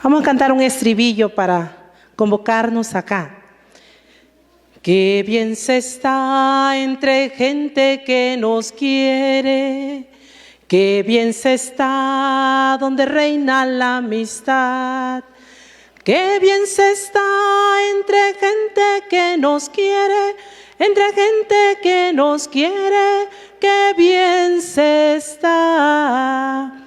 Vamos a cantar un estribillo para convocarnos acá. Qué bien se está entre gente que nos quiere, qué bien se está donde reina la amistad. Qué bien se está entre gente que nos quiere, entre gente que nos quiere, qué bien se está.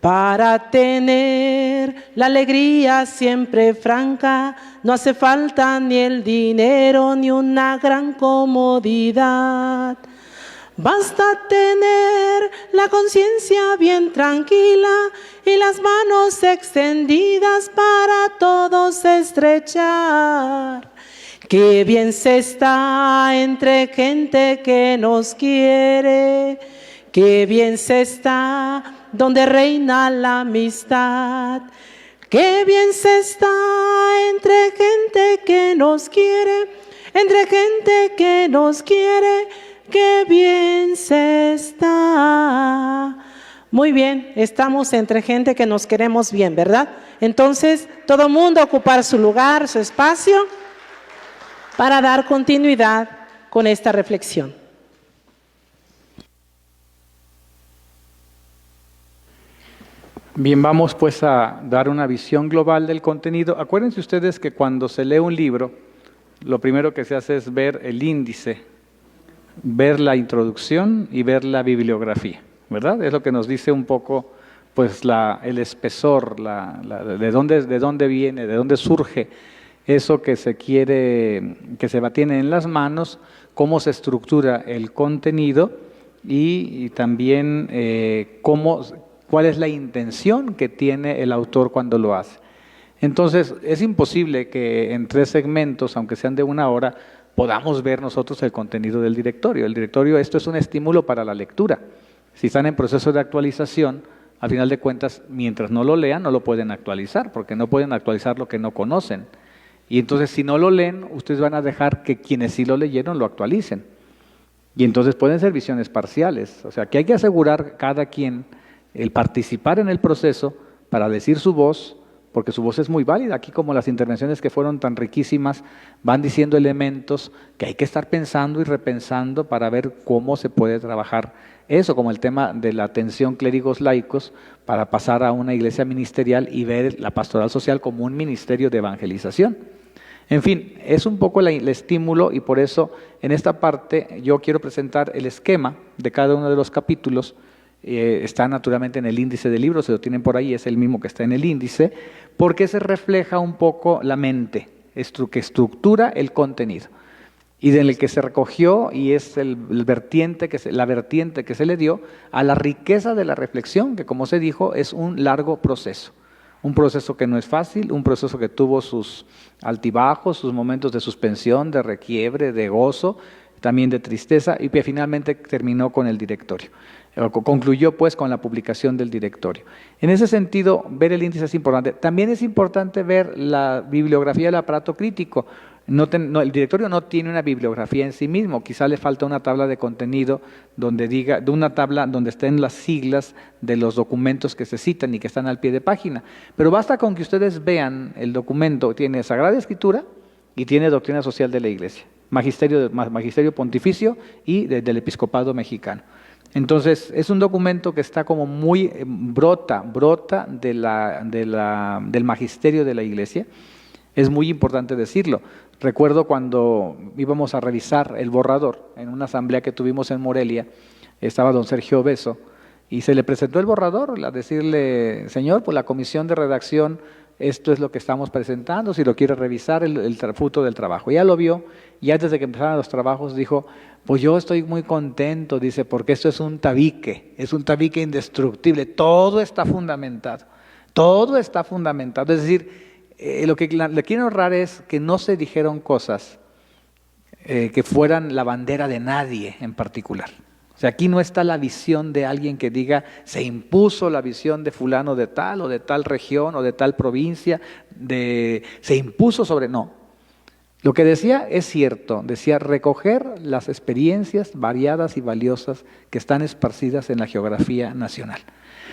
Para tener la alegría siempre franca, no hace falta ni el dinero ni una gran comodidad. Basta tener la conciencia bien tranquila y las manos extendidas para todos estrechar. Qué bien se está entre gente que nos quiere, qué bien se está donde reina la amistad. Qué bien se está entre gente que nos quiere, entre gente que nos quiere, qué bien se está. Muy bien, estamos entre gente que nos queremos bien, ¿verdad? Entonces, todo mundo a ocupar su lugar, su espacio, para dar continuidad con esta reflexión. Bien, vamos pues a dar una visión global del contenido. Acuérdense ustedes que cuando se lee un libro, lo primero que se hace es ver el índice, ver la introducción y ver la bibliografía, ¿verdad? Es lo que nos dice un poco pues el espesor, de dónde viene, de dónde surge eso que se quiere, que se tiene en las manos, cómo se estructura el contenido y también cuál es la intención que tiene el autor cuando lo hace. Entonces, es imposible que en 3 segmentos, aunque sean de 1 hora, podamos ver nosotros el contenido del directorio. El directorio, esto es un estímulo para la lectura. Si están en proceso de actualización, al final de cuentas, mientras no lo lean, no lo pueden actualizar, porque no pueden actualizar lo que no conocen. Y entonces, si no lo leen, ustedes van a dejar que quienes sí lo leyeron lo actualicen. Y entonces pueden ser visiones parciales. O sea, que hay que asegurar cada quien el participar en el proceso para decir su voz, porque su voz es muy válida. Aquí, como las intervenciones que fueron tan riquísimas, van diciendo elementos que hay que estar pensando y repensando para ver cómo se puede trabajar eso, como el tema de la atención clérigos laicos, para pasar a una iglesia ministerial y ver la pastoral social como un ministerio de evangelización. En fin, es un poco el estímulo, y por eso en esta parte yo quiero presentar el esquema de cada uno de los capítulos. Está naturalmente en el índice del libro, se lo tienen por ahí, es el mismo que está en el índice, porque se refleja un poco la mente que estructura el contenido y del que se recogió, y es la vertiente que se le dio a la riqueza de la reflexión, que como se dijo es un largo proceso. Un proceso que no es fácil, un proceso que tuvo sus altibajos, sus momentos de suspensión, de requiebre, de gozo, también de tristeza, y que finalmente terminó con el directorio. Concluyó pues con la publicación del directorio. En ese sentido, ver el índice es importante. También es importante ver la bibliografía del aparato crítico. El directorio no tiene una bibliografía en sí mismo, quizá le falta una tabla de contenido una tabla donde estén las siglas de los documentos que se citan y que están al pie de página. Pero basta con que ustedes vean el documento, tiene Sagrada Escritura y tiene Doctrina Social de la Iglesia, Magisterio Pontificio y del Episcopado Mexicano. Entonces, es un documento que está como muy brota del magisterio de la Iglesia. Es muy importante decirlo. Recuerdo cuando íbamos a revisar el borrador en una asamblea que tuvimos en Morelia, estaba don Sergio Beso, y se le presentó el borrador, a decirle: señor, pues la comisión de redacción, esto es lo que estamos presentando, si lo quiere revisar, el fruto del trabajo. Ya lo vio, y antes de que empezaran los trabajos dijo: pues yo estoy muy contento, dice, porque esto es un tabique indestructible, todo está fundamentado, es decir, lo que le quiero ahorrar es que no se dijeron cosas que fueran la bandera de nadie en particular. O sea, aquí no está la visión de alguien que diga, se impuso la visión de fulano de tal o de tal región o de tal provincia, se impuso sobre, no. Lo que decía es cierto, decía recoger las experiencias variadas y valiosas que están esparcidas en la geografía nacional.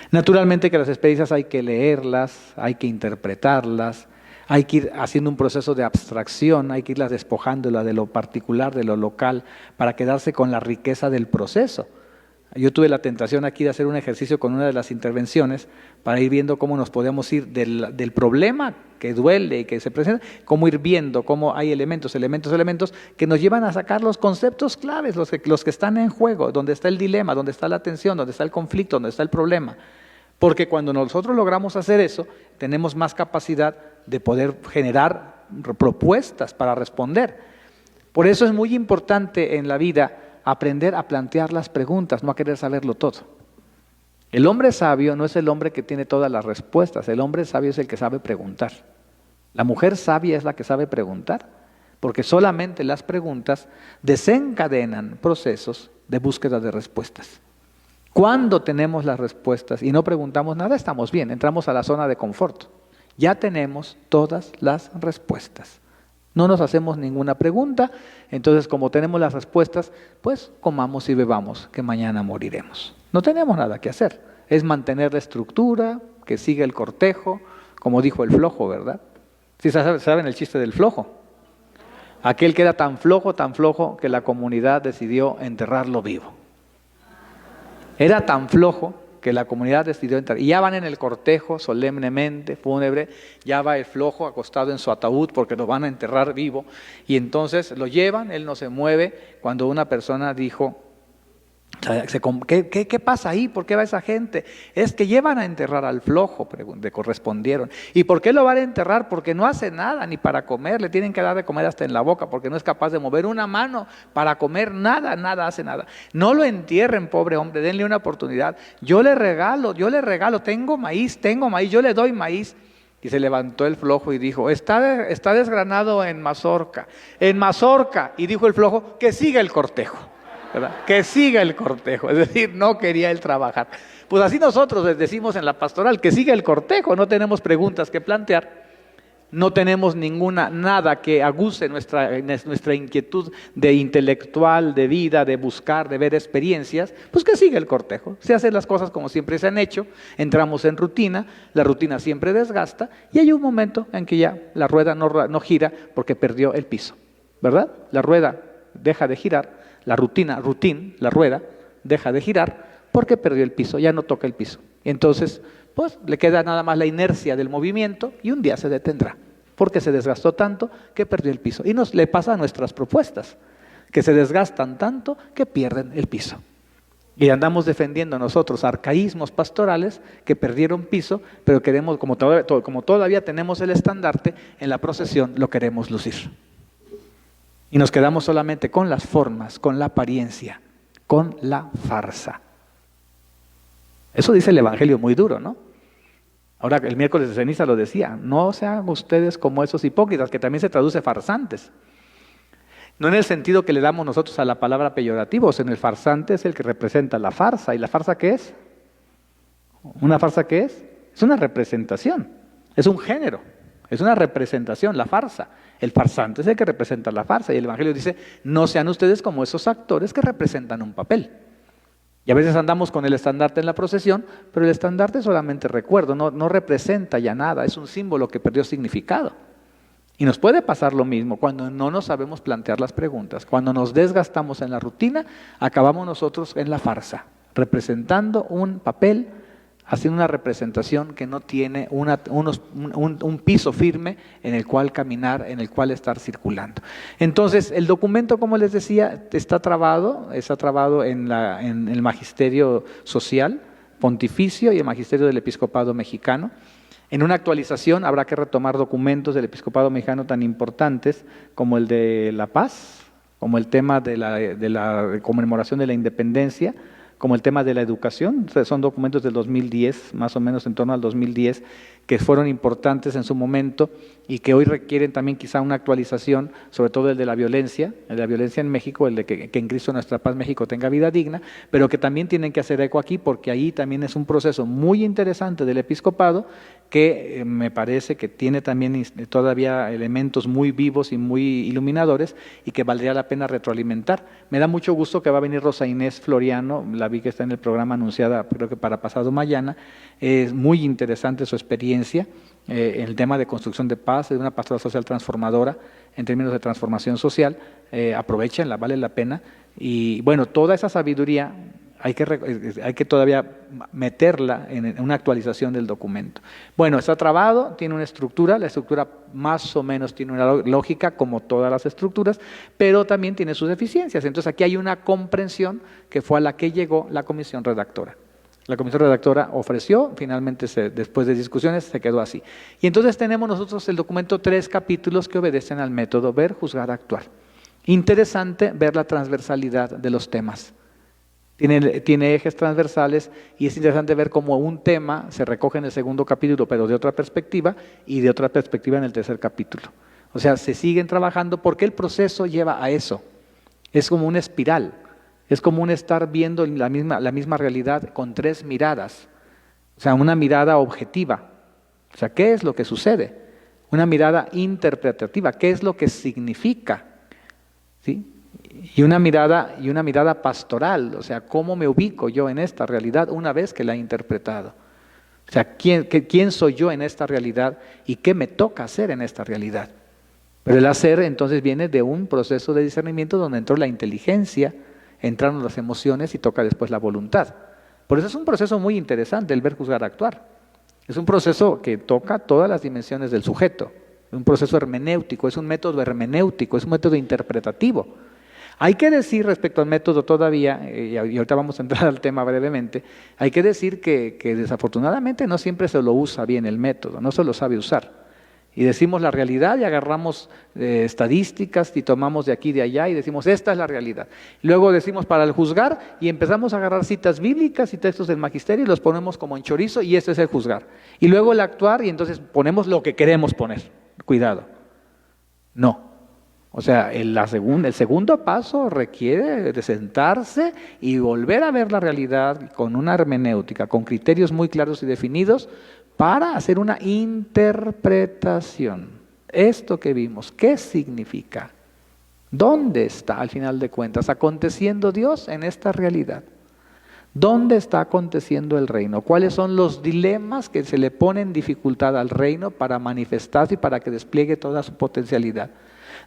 Naturalmente que las experiencias hay que leerlas, hay que interpretarlas, hay que ir haciendo un proceso de abstracción, hay que irlas despojándolas de lo particular, de lo local, para quedarse con la riqueza del proceso. Yo tuve la tentación aquí de hacer un ejercicio con una de las intervenciones para ir viendo cómo nos podemos ir del problema que duele y que se presenta, cómo ir viendo cómo hay elementos que nos llevan a sacar los conceptos claves, los que están en juego, donde está el dilema, donde está la tensión, donde está el conflicto, donde está el problema. Porque cuando nosotros logramos hacer eso, tenemos más capacidad de poder generar propuestas para responder. Por eso es muy importante en la vida aprender a plantear las preguntas, no a querer saberlo todo. El hombre sabio no es el hombre que tiene todas las respuestas, el hombre sabio es el que sabe preguntar. La mujer sabia es la que sabe preguntar, porque solamente las preguntas desencadenan procesos de búsqueda de respuestas. Cuando tenemos las respuestas y no preguntamos nada, estamos bien, entramos a la zona de confort. Ya tenemos todas las respuestas. No nos hacemos ninguna pregunta, entonces como tenemos las respuestas, pues comamos y bebamos, que mañana moriremos. No tenemos nada que hacer, es mantener la estructura, que siga el cortejo, como dijo el flojo, ¿verdad? ¿Sí saben el chiste del flojo? Aquel que era tan flojo, que la comunidad decidió enterrarlo vivo. Era tan flojo que la comunidad decidió entrar. Y ya van en el cortejo solemnemente, fúnebre, ya va el flojo acostado en su ataúd porque lo van a enterrar vivo. Y entonces lo llevan, él no se mueve. Cuando una persona dijo, ¿qué pasa ahí? ¿Por qué va esa gente? Es que llevan a enterrar al flojo, le correspondieron. ¿Y por qué lo van a enterrar? Porque no hace nada ni para comer, le tienen que dar de comer hasta en la boca, porque no es capaz de mover una mano para comer, nada hace nada. No lo entierren, pobre hombre, denle una oportunidad. Yo le regalo, tengo maíz, yo le doy maíz. Y se levantó el flojo y dijo, está desgranado en Mazorca. Y dijo el flojo, que siga el cortejo. ¿Verdad? Que siga el cortejo, es decir, no quería él trabajar. Pues así nosotros les decimos en la pastoral, que siga el cortejo, no tenemos preguntas que plantear, no tenemos nada que aguce nuestra inquietud de intelectual, de vida, de buscar, de ver experiencias, pues que siga el cortejo. Se hacen las cosas como siempre se han hecho, entramos en rutina, la rutina siempre desgasta y hay un momento en que ya la rueda no gira porque perdió el piso, ¿verdad? La rueda deja de girar. La la rueda, deja de girar porque perdió el piso, ya no toca el piso. Entonces, pues le queda nada más la inercia del movimiento y un día se detendrá, porque se desgastó tanto que perdió el piso. Y le pasa a nuestras propuestas, que se desgastan tanto que pierden el piso. Y andamos defendiendo nosotros arcaísmos pastorales que perdieron piso, pero queremos, como todavía tenemos el estandarte, en la procesión lo queremos lucir. Y nos quedamos solamente con las formas, con la apariencia, con la farsa. Eso dice el Evangelio muy duro, ¿no? Ahora, el miércoles de ceniza lo decía, no sean ustedes como esos hipócritas, que también se traduce farsantes. No en el sentido que le damos nosotros a la palabra peyorativos, en el farsante es el que representa la farsa. ¿Y la farsa qué es? ¿Una farsa qué es? Es una representación, es un género, es una representación, la farsa. El farsante es el que representa la farsa y el Evangelio dice, no sean ustedes como esos actores que representan un papel. Y a veces andamos con el estandarte en la procesión, pero el estandarte es solamente recuerdo, no representa ya nada, es un símbolo que perdió significado. Y nos puede pasar lo mismo cuando no nos sabemos plantear las preguntas, cuando nos desgastamos en la rutina, acabamos nosotros en la farsa, representando un papel, haciendo una representación que no tiene un piso firme en el cual caminar, en el cual estar circulando. Entonces, el documento, como les decía, está trabado en el magisterio social, pontificio y el magisterio del episcopado mexicano. En una actualización habrá que retomar documentos del episcopado mexicano tan importantes como el de la paz, como el tema de la conmemoración de la independencia, como el tema de la educación. Son documentos del 2010, más o menos en torno al 2010, que fueron importantes en su momento y que hoy requieren también quizá una actualización, sobre todo el de la violencia en México, el de que en Cristo nuestra paz México tenga vida digna, pero que también tienen que hacer eco aquí porque ahí también es un proceso muy interesante del episcopado que me parece que tiene también todavía elementos muy vivos y muy iluminadores y que valdría la pena retroalimentar. Me da mucho gusto que va a venir Rosa Inés Floriano, la vi que está en el programa anunciada, creo que para pasado mañana. Es muy interesante su experiencia en el tema de construcción de paz, de una pastoral social transformadora en términos de transformación social. Aprovechenla, vale la pena. Y bueno, toda esa sabiduría hay que todavía meterla en una actualización del documento. Bueno, está trabado, tiene una estructura, la estructura más o menos tiene una lógica como todas las estructuras, pero también tiene sus deficiencias. Entonces aquí hay una comprensión que fue a la que llegó la comisión redactora. La comisión redactora ofreció, finalmente después de discusiones se quedó así. Y entonces tenemos nosotros el documento 3 capítulos que obedecen al método ver, juzgar, actuar. Interesante ver la transversalidad de los temas. Tiene ejes transversales y es interesante ver cómo un tema se recoge en el segundo capítulo, pero de otra perspectiva, y de otra perspectiva en el tercer capítulo. O sea, se siguen trabajando porque el proceso lleva a eso. Es como una espiral, es como un estar viendo la misma realidad con 3 miradas. O sea, una mirada objetiva. O sea, ¿qué es lo que sucede? Una mirada interpretativa, ¿qué es lo que significa? ¿Sí? Y una mirada pastoral, o sea, ¿cómo me ubico yo en esta realidad una vez que la he interpretado? O sea, ¿quién soy yo en esta realidad y qué me toca hacer en esta realidad? Pero el hacer entonces viene de un proceso de discernimiento donde entró la inteligencia, entraron las emociones y toca después la voluntad. Por eso es un proceso muy interesante el ver, juzgar, actuar. Es un proceso que toca todas las dimensiones del sujeto, es un proceso hermenéutico, es un método hermenéutico, es un método interpretativo. Hay que decir respecto al método todavía, y ahorita vamos a entrar al tema brevemente, hay que decir que desafortunadamente no siempre se lo usa bien el método, no se lo sabe usar. Y decimos la realidad y agarramos estadísticas y tomamos de aquí y de allá y decimos esta es la realidad. Luego decimos para el juzgar y empezamos a agarrar citas bíblicas y textos del magisterio y los ponemos como en chorizo y este es el juzgar. Y luego el actuar y entonces ponemos lo que queremos poner. Cuidado. No. O sea, el segundo paso requiere de sentarse y volver a ver la realidad con una hermenéutica, con criterios muy claros y definidos para hacer una interpretación. Esto que vimos, ¿qué significa? ¿Dónde está, al final de cuentas, aconteciendo Dios en esta realidad? ¿Dónde está aconteciendo el reino? ¿Cuáles son los dilemas que se le ponen dificultad al reino para manifestarse y para que despliegue toda su potencialidad?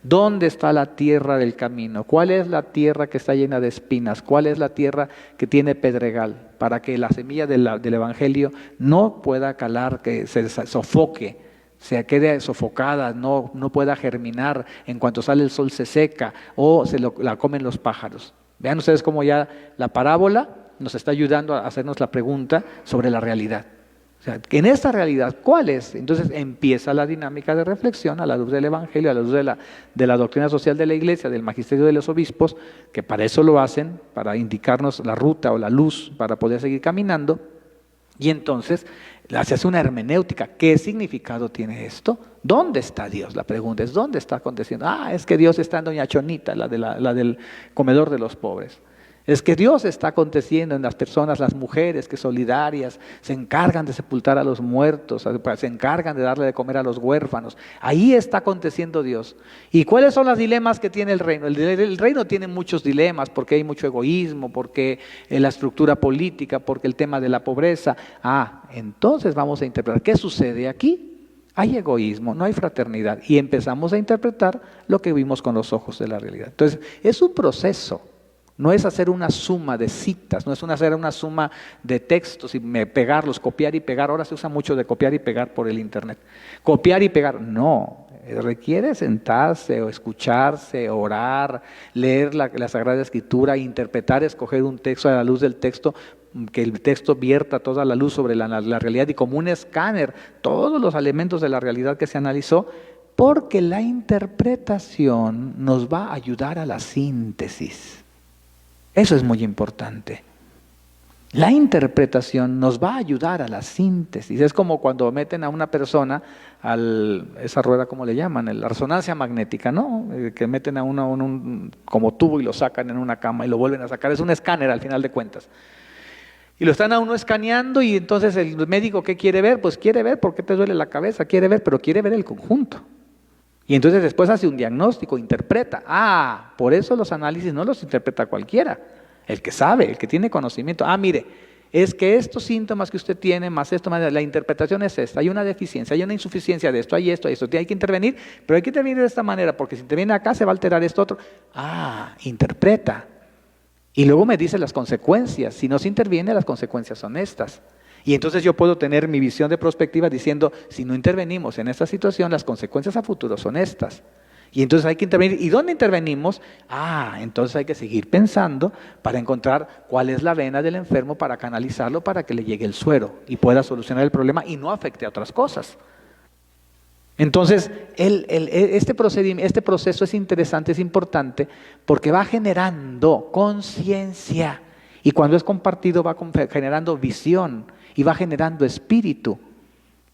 ¿Dónde está la tierra del camino? ¿Cuál es la tierra que está llena de espinas? ¿Cuál es la tierra que tiene pedregal? Para que la semilla del Evangelio no pueda calar, que se sofoque, se quede sofocada, no pueda germinar, en cuanto sale el sol se seca o la comen los pájaros. Vean ustedes cómo ya la parábola nos está ayudando a hacernos la pregunta sobre la realidad. O sea, en esta realidad, ¿cuál es? Entonces empieza la dinámica de reflexión a la luz del Evangelio, a la luz de la doctrina social de la Iglesia, del magisterio de los obispos, que para eso lo hacen, para indicarnos la ruta o la luz para poder seguir caminando. Y entonces se hace una hermenéutica. ¿Qué significado tiene esto? ¿Dónde está Dios? La pregunta es, ¿dónde está aconteciendo? Es que Dios está en Doña Chonita, la del comedor de los pobres. Es que Dios está aconteciendo en las personas, las mujeres que solidarias se encargan de sepultar a los muertos, se encargan de darle de comer a los huérfanos. Ahí está aconteciendo Dios. ¿Y cuáles son los dilemas que tiene el reino? El reino tiene muchos dilemas porque hay mucho egoísmo, porque la estructura política, porque el tema de la pobreza. Entonces vamos a interpretar. ¿Qué sucede aquí? Hay egoísmo, no hay fraternidad. Y empezamos a interpretar lo que vimos con los ojos de la realidad. Entonces es un proceso. No es hacer una suma de citas, no es hacer una suma de textos y pegarlos, copiar y pegar. Ahora se usa mucho de copiar y pegar por el internet. Copiar y pegar, no. Requiere sentarse o escucharse, orar, leer la Sagrada Escritura, interpretar, escoger un texto a la luz del texto, que el texto vierta toda la luz sobre la realidad y como un escáner, todos los elementos de la realidad que se analizó, porque la interpretación nos va a ayudar a la síntesis. Eso es muy importante. La interpretación nos va a ayudar a la síntesis. Es como cuando meten a una persona esa rueda, ¿cómo le llaman? La resonancia magnética, ¿no? Que meten a uno en un como tubo y lo sacan en una cama y lo vuelven a sacar. Es un escáner al final de cuentas. Y lo están a uno escaneando y entonces el médico, ¿qué quiere ver? Pues quiere ver por qué te duele la cabeza, quiere ver, pero quiere ver el conjunto. Y entonces después hace un diagnóstico, interpreta. Por eso los análisis no los interpreta cualquiera. El que sabe, el que tiene conocimiento. Mire, es que estos síntomas que usted tiene, más esto, más la interpretación es esta. Hay una deficiencia, hay una insuficiencia de esto, hay esto, hay que intervenir, pero hay que intervenir de esta manera, porque si interviene acá se va a alterar esto otro. Interpreta. Y luego me dice las consecuencias. Si no se interviene, las consecuencias son estas. Y entonces yo puedo tener mi visión de perspectiva diciendo, si no intervenimos en esta situación, las consecuencias a futuro son estas. Y entonces hay que intervenir. ¿Y dónde intervenimos? Entonces hay que seguir pensando para encontrar cuál es la vena del enfermo para canalizarlo para que le llegue el suero y pueda solucionar el problema y no afecte a otras cosas. Entonces, este proceso es interesante, es importante, porque va generando conciencia. Y cuando es compartido va generando visión y va generando espíritu.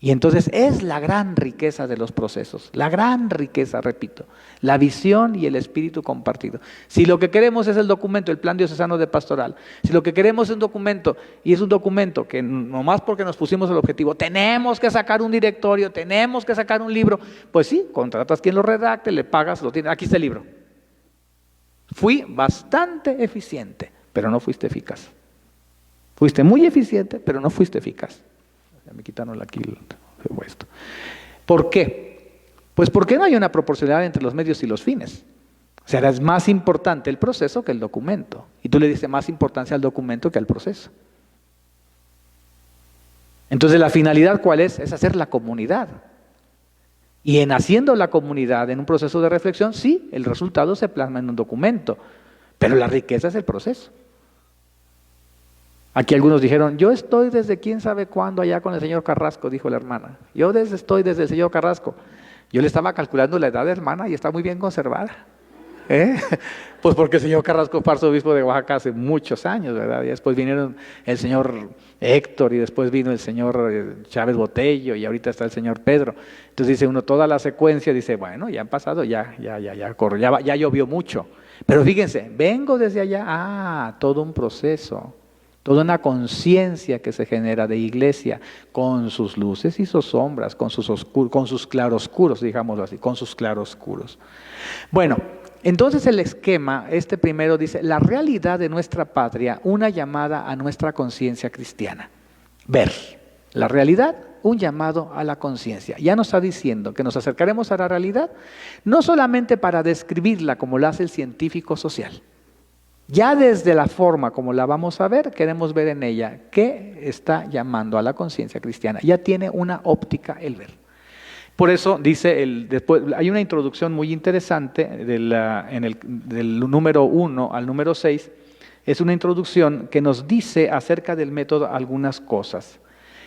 Y entonces es la gran riqueza de los procesos, la gran riqueza, repito, la visión y el espíritu compartido. Si lo que queremos es el documento, el Plan Diocesano de Pastoral, si lo que queremos es un documento, y es un documento que nomás porque nos pusimos el objetivo, tenemos que sacar un directorio, tenemos que sacar un libro, pues sí, contratas quien lo redacte, le pagas, lo tiene, aquí está el libro. Fui bastante eficiente, pero no fuiste eficaz. Fuiste muy eficiente, pero no fuiste eficaz. Ya me quitaron aquí el puesto. ¿Por qué? Pues porque no hay una proporcionalidad entre los medios y los fines. O sea, es más importante el proceso que el documento. Y tú le dices más importancia al documento que al proceso. Entonces, ¿la finalidad cuál es? Es hacer la comunidad. Y en haciendo la comunidad en un proceso de reflexión, sí, el resultado se plasma en un documento. Pero la riqueza es el proceso. Aquí algunos dijeron, yo estoy desde quién sabe cuándo allá con el señor Carrasco, dijo la hermana. Yo estoy desde el señor Carrasco. Yo le estaba calculando la edad de hermana y está muy bien conservada. Pues porque el señor Carrasco fue arzobispo de Oaxaca hace muchos años, ¿verdad? Y después vinieron el señor Héctor y después vino el señor Chávez Botello y ahorita está el señor Pedro. Entonces dice uno, toda la secuencia, dice, bueno, ya han pasado, ya llovió mucho. Pero fíjense, vengo desde allá, todo un proceso. Toda una conciencia que se genera de iglesia, con sus luces y sus sombras, con sus claroscuros, digámoslo así, con sus claroscuros. Bueno, entonces el esquema, primero dice, la realidad de nuestra patria, una llamada a nuestra conciencia cristiana. Ver, la realidad, un llamado a la conciencia. Ya nos está diciendo que nos acercaremos a la realidad, no solamente para describirla como la hace el científico social. Ya desde la forma como la vamos a ver, queremos ver en ella qué está llamando a la conciencia cristiana. Ya tiene una óptica el ver. Por eso dice, después hay una introducción muy interesante del número 1 al número 6, es una introducción que nos dice acerca del método algunas cosas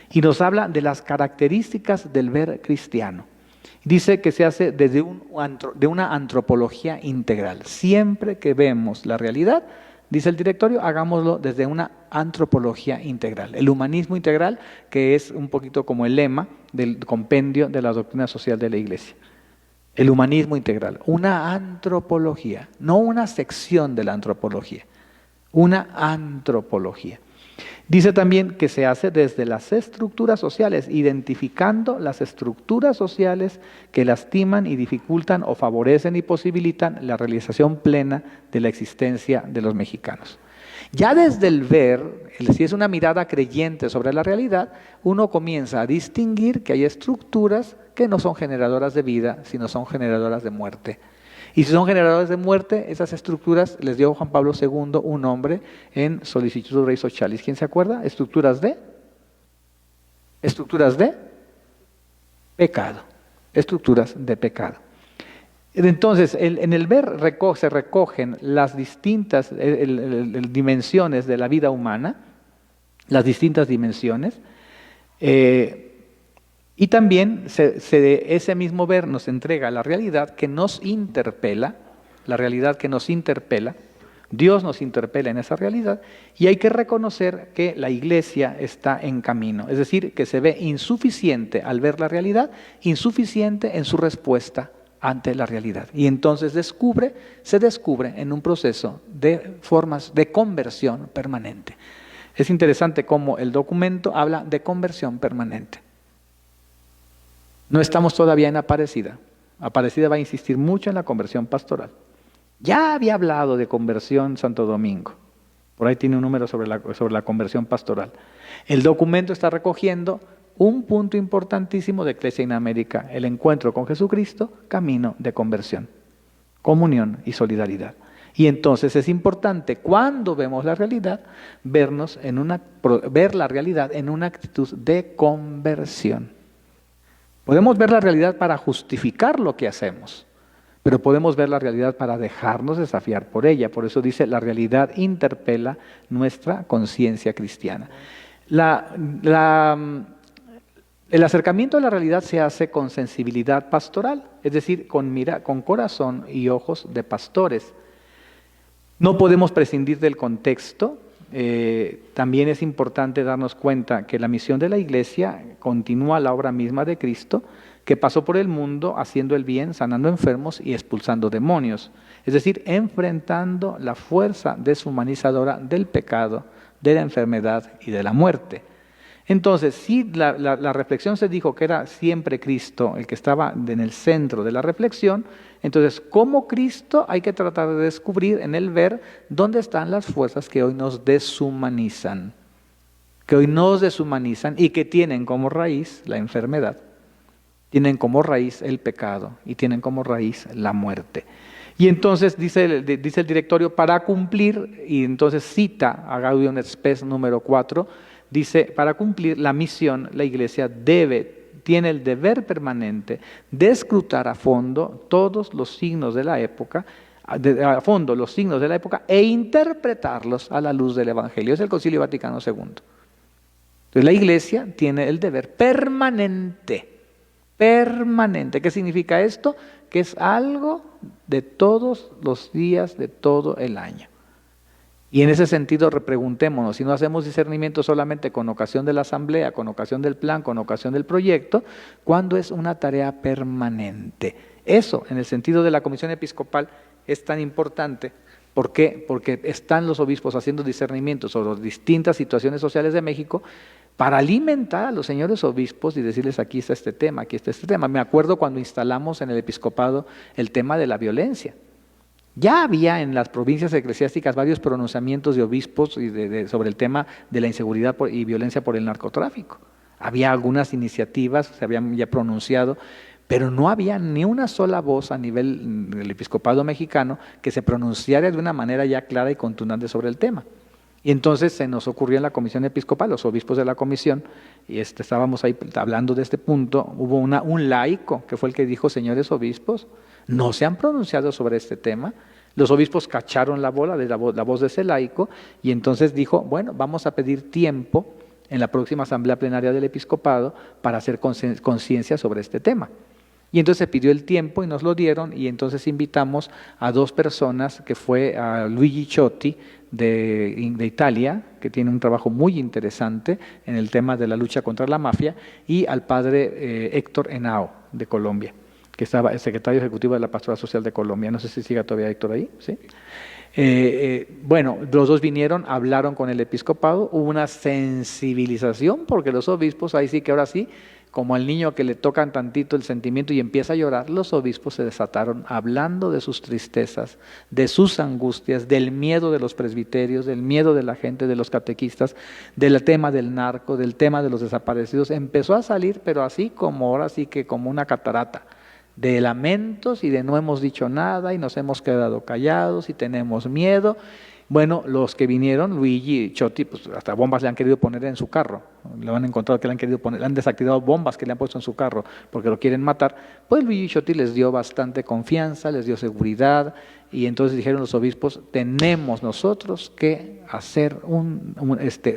y nos habla de las características del ver cristiano. Dice que se hace desde una antropología integral. Siempre que vemos la realidad, dice el directorio, hagámoslo desde una antropología integral. El humanismo integral, que es un poquito como el lema del compendio de la doctrina social de la Iglesia. El humanismo integral, una antropología, no una sección de la antropología, una antropología. Dice también que se hace desde las estructuras sociales, identificando las estructuras sociales que lastiman y dificultan o favorecen y posibilitan la realización plena de la existencia de los mexicanos. Ya desde el ver, si es una mirada creyente sobre la realidad, uno comienza a distinguir que hay estructuras que no son generadoras de vida, sino son generadoras de muerte. Y si son generadores de muerte, esas estructuras les dio Juan Pablo II un nombre en Solicitud Rei Socialis. ¿Quién se acuerda? Estructuras de pecado. Estructuras de pecado. Entonces, en el ver se recogen las distintas dimensiones de la vida humana, las distintas dimensiones, y también ese mismo ver nos entrega la realidad que nos interpela, Dios nos interpela en esa realidad y hay que reconocer que la Iglesia está en camino, es decir, que se ve insuficiente al ver la realidad, insuficiente en su respuesta ante la realidad. Y entonces se descubre en un proceso de formas de conversión permanente. Es interesante cómo el documento habla de conversión permanente. No estamos todavía en Aparecida. Aparecida va a insistir mucho en la conversión pastoral. Ya había hablado de conversión Santo Domingo. Por ahí tiene un número sobre la conversión pastoral. El documento está recogiendo un punto importantísimo de Iglesia en América, el encuentro con Jesucristo, camino de conversión, comunión y solidaridad. Y entonces es importante, cuando vemos la realidad, ver la realidad en una actitud de conversión. Podemos ver la realidad para justificar lo que hacemos, pero podemos ver la realidad para dejarnos desafiar por ella. Por eso dice, la realidad interpela nuestra conciencia cristiana. El acercamiento a la realidad se hace con sensibilidad pastoral, es decir, con corazón y ojos de pastores. No podemos prescindir del contexto. También es importante darnos cuenta que la misión de la Iglesia continúa la obra misma de Cristo, que pasó por el mundo haciendo el bien, sanando enfermos y expulsando demonios. Es decir, enfrentando la fuerza deshumanizadora del pecado, de la enfermedad y de la muerte. Entonces, si la reflexión se dijo que era siempre Cristo el que estaba en el centro de la reflexión, entonces como Cristo hay que tratar de descubrir en el ver dónde están las fuerzas que hoy nos deshumanizan, y que tienen como raíz la enfermedad, tienen como raíz el pecado y tienen como raíz la muerte. Y entonces dice el directorio, para cumplir, y entonces cita a Gaudium et Spes número 4, dice, para cumplir la misión, la Iglesia tiene el deber permanente de escrutar a fondo todos los signos de la época, e interpretarlos a la luz del Evangelio. Es el Concilio Vaticano II. Entonces la Iglesia tiene el deber permanente. ¿Qué significa esto? Que es algo de todos los días, de todo el año. Y en ese sentido repreguntémonos, si no hacemos discernimiento solamente con ocasión de la asamblea, con ocasión del plan, con ocasión del proyecto, ¿cuándo es una tarea permanente? Eso, en el sentido de la Comisión Episcopal, es tan importante. ¿Por qué? Porque están los obispos haciendo discernimiento sobre distintas situaciones sociales de México para alimentar a los señores obispos y decirles, aquí está este tema, aquí está este tema. Me acuerdo cuando instalamos en el episcopado el tema de la violencia. Ya había en las provincias eclesiásticas varios pronunciamientos de obispos sobre el tema de la inseguridad y violencia por el narcotráfico. Había algunas iniciativas, se habían ya pronunciado, pero no había ni una sola voz a nivel del episcopado mexicano que se pronunciara de una manera ya clara y contundente sobre el tema. Y entonces se nos ocurrió en la comisión episcopal, los obispos de la comisión, y estábamos ahí hablando de este punto, hubo un laico que fue el que dijo, señores obispos, no se han pronunciado sobre este tema. Los obispos cacharon la bola de la voz de ese laico, y entonces dijo, bueno, vamos a pedir tiempo en la próxima asamblea plenaria del episcopado para hacer conciencia sobre este tema. Y entonces se pidió el tiempo y nos lo dieron, y entonces invitamos a dos personas, que fue a Luigi Ciotti de Italia, que tiene un trabajo muy interesante en el tema de la lucha contra la mafia, y al padre Héctor Henao de Colombia, que estaba el secretario ejecutivo de la Pastoral Social de Colombia. No sé si siga todavía Héctor ahí, ¿sí? Bueno, los dos vinieron, hablaron con el episcopado, hubo una sensibilización, porque los obispos, ahí sí que ahora sí, como al niño que le tocan tantito el sentimiento y empieza a llorar, los obispos se desataron hablando de sus tristezas, de sus angustias, del miedo de los presbiterios, del miedo de la gente, de los catequistas, del tema del narco, del tema de los desaparecidos. Empezó a salir, pero así como ahora sí que como una catarata, de lamentos y de no hemos dicho nada y nos hemos quedado callados y tenemos miedo. Bueno, los que vinieron, Luigi Ciotti, pues hasta bombas le han querido poner en su carro. Lo han encontrado que le han querido poner, le han desactivado bombas que le han puesto en su carro porque lo quieren matar. Pues Luigi Ciotti les dio bastante confianza, les dio seguridad, y entonces dijeron los obispos, tenemos nosotros que hacer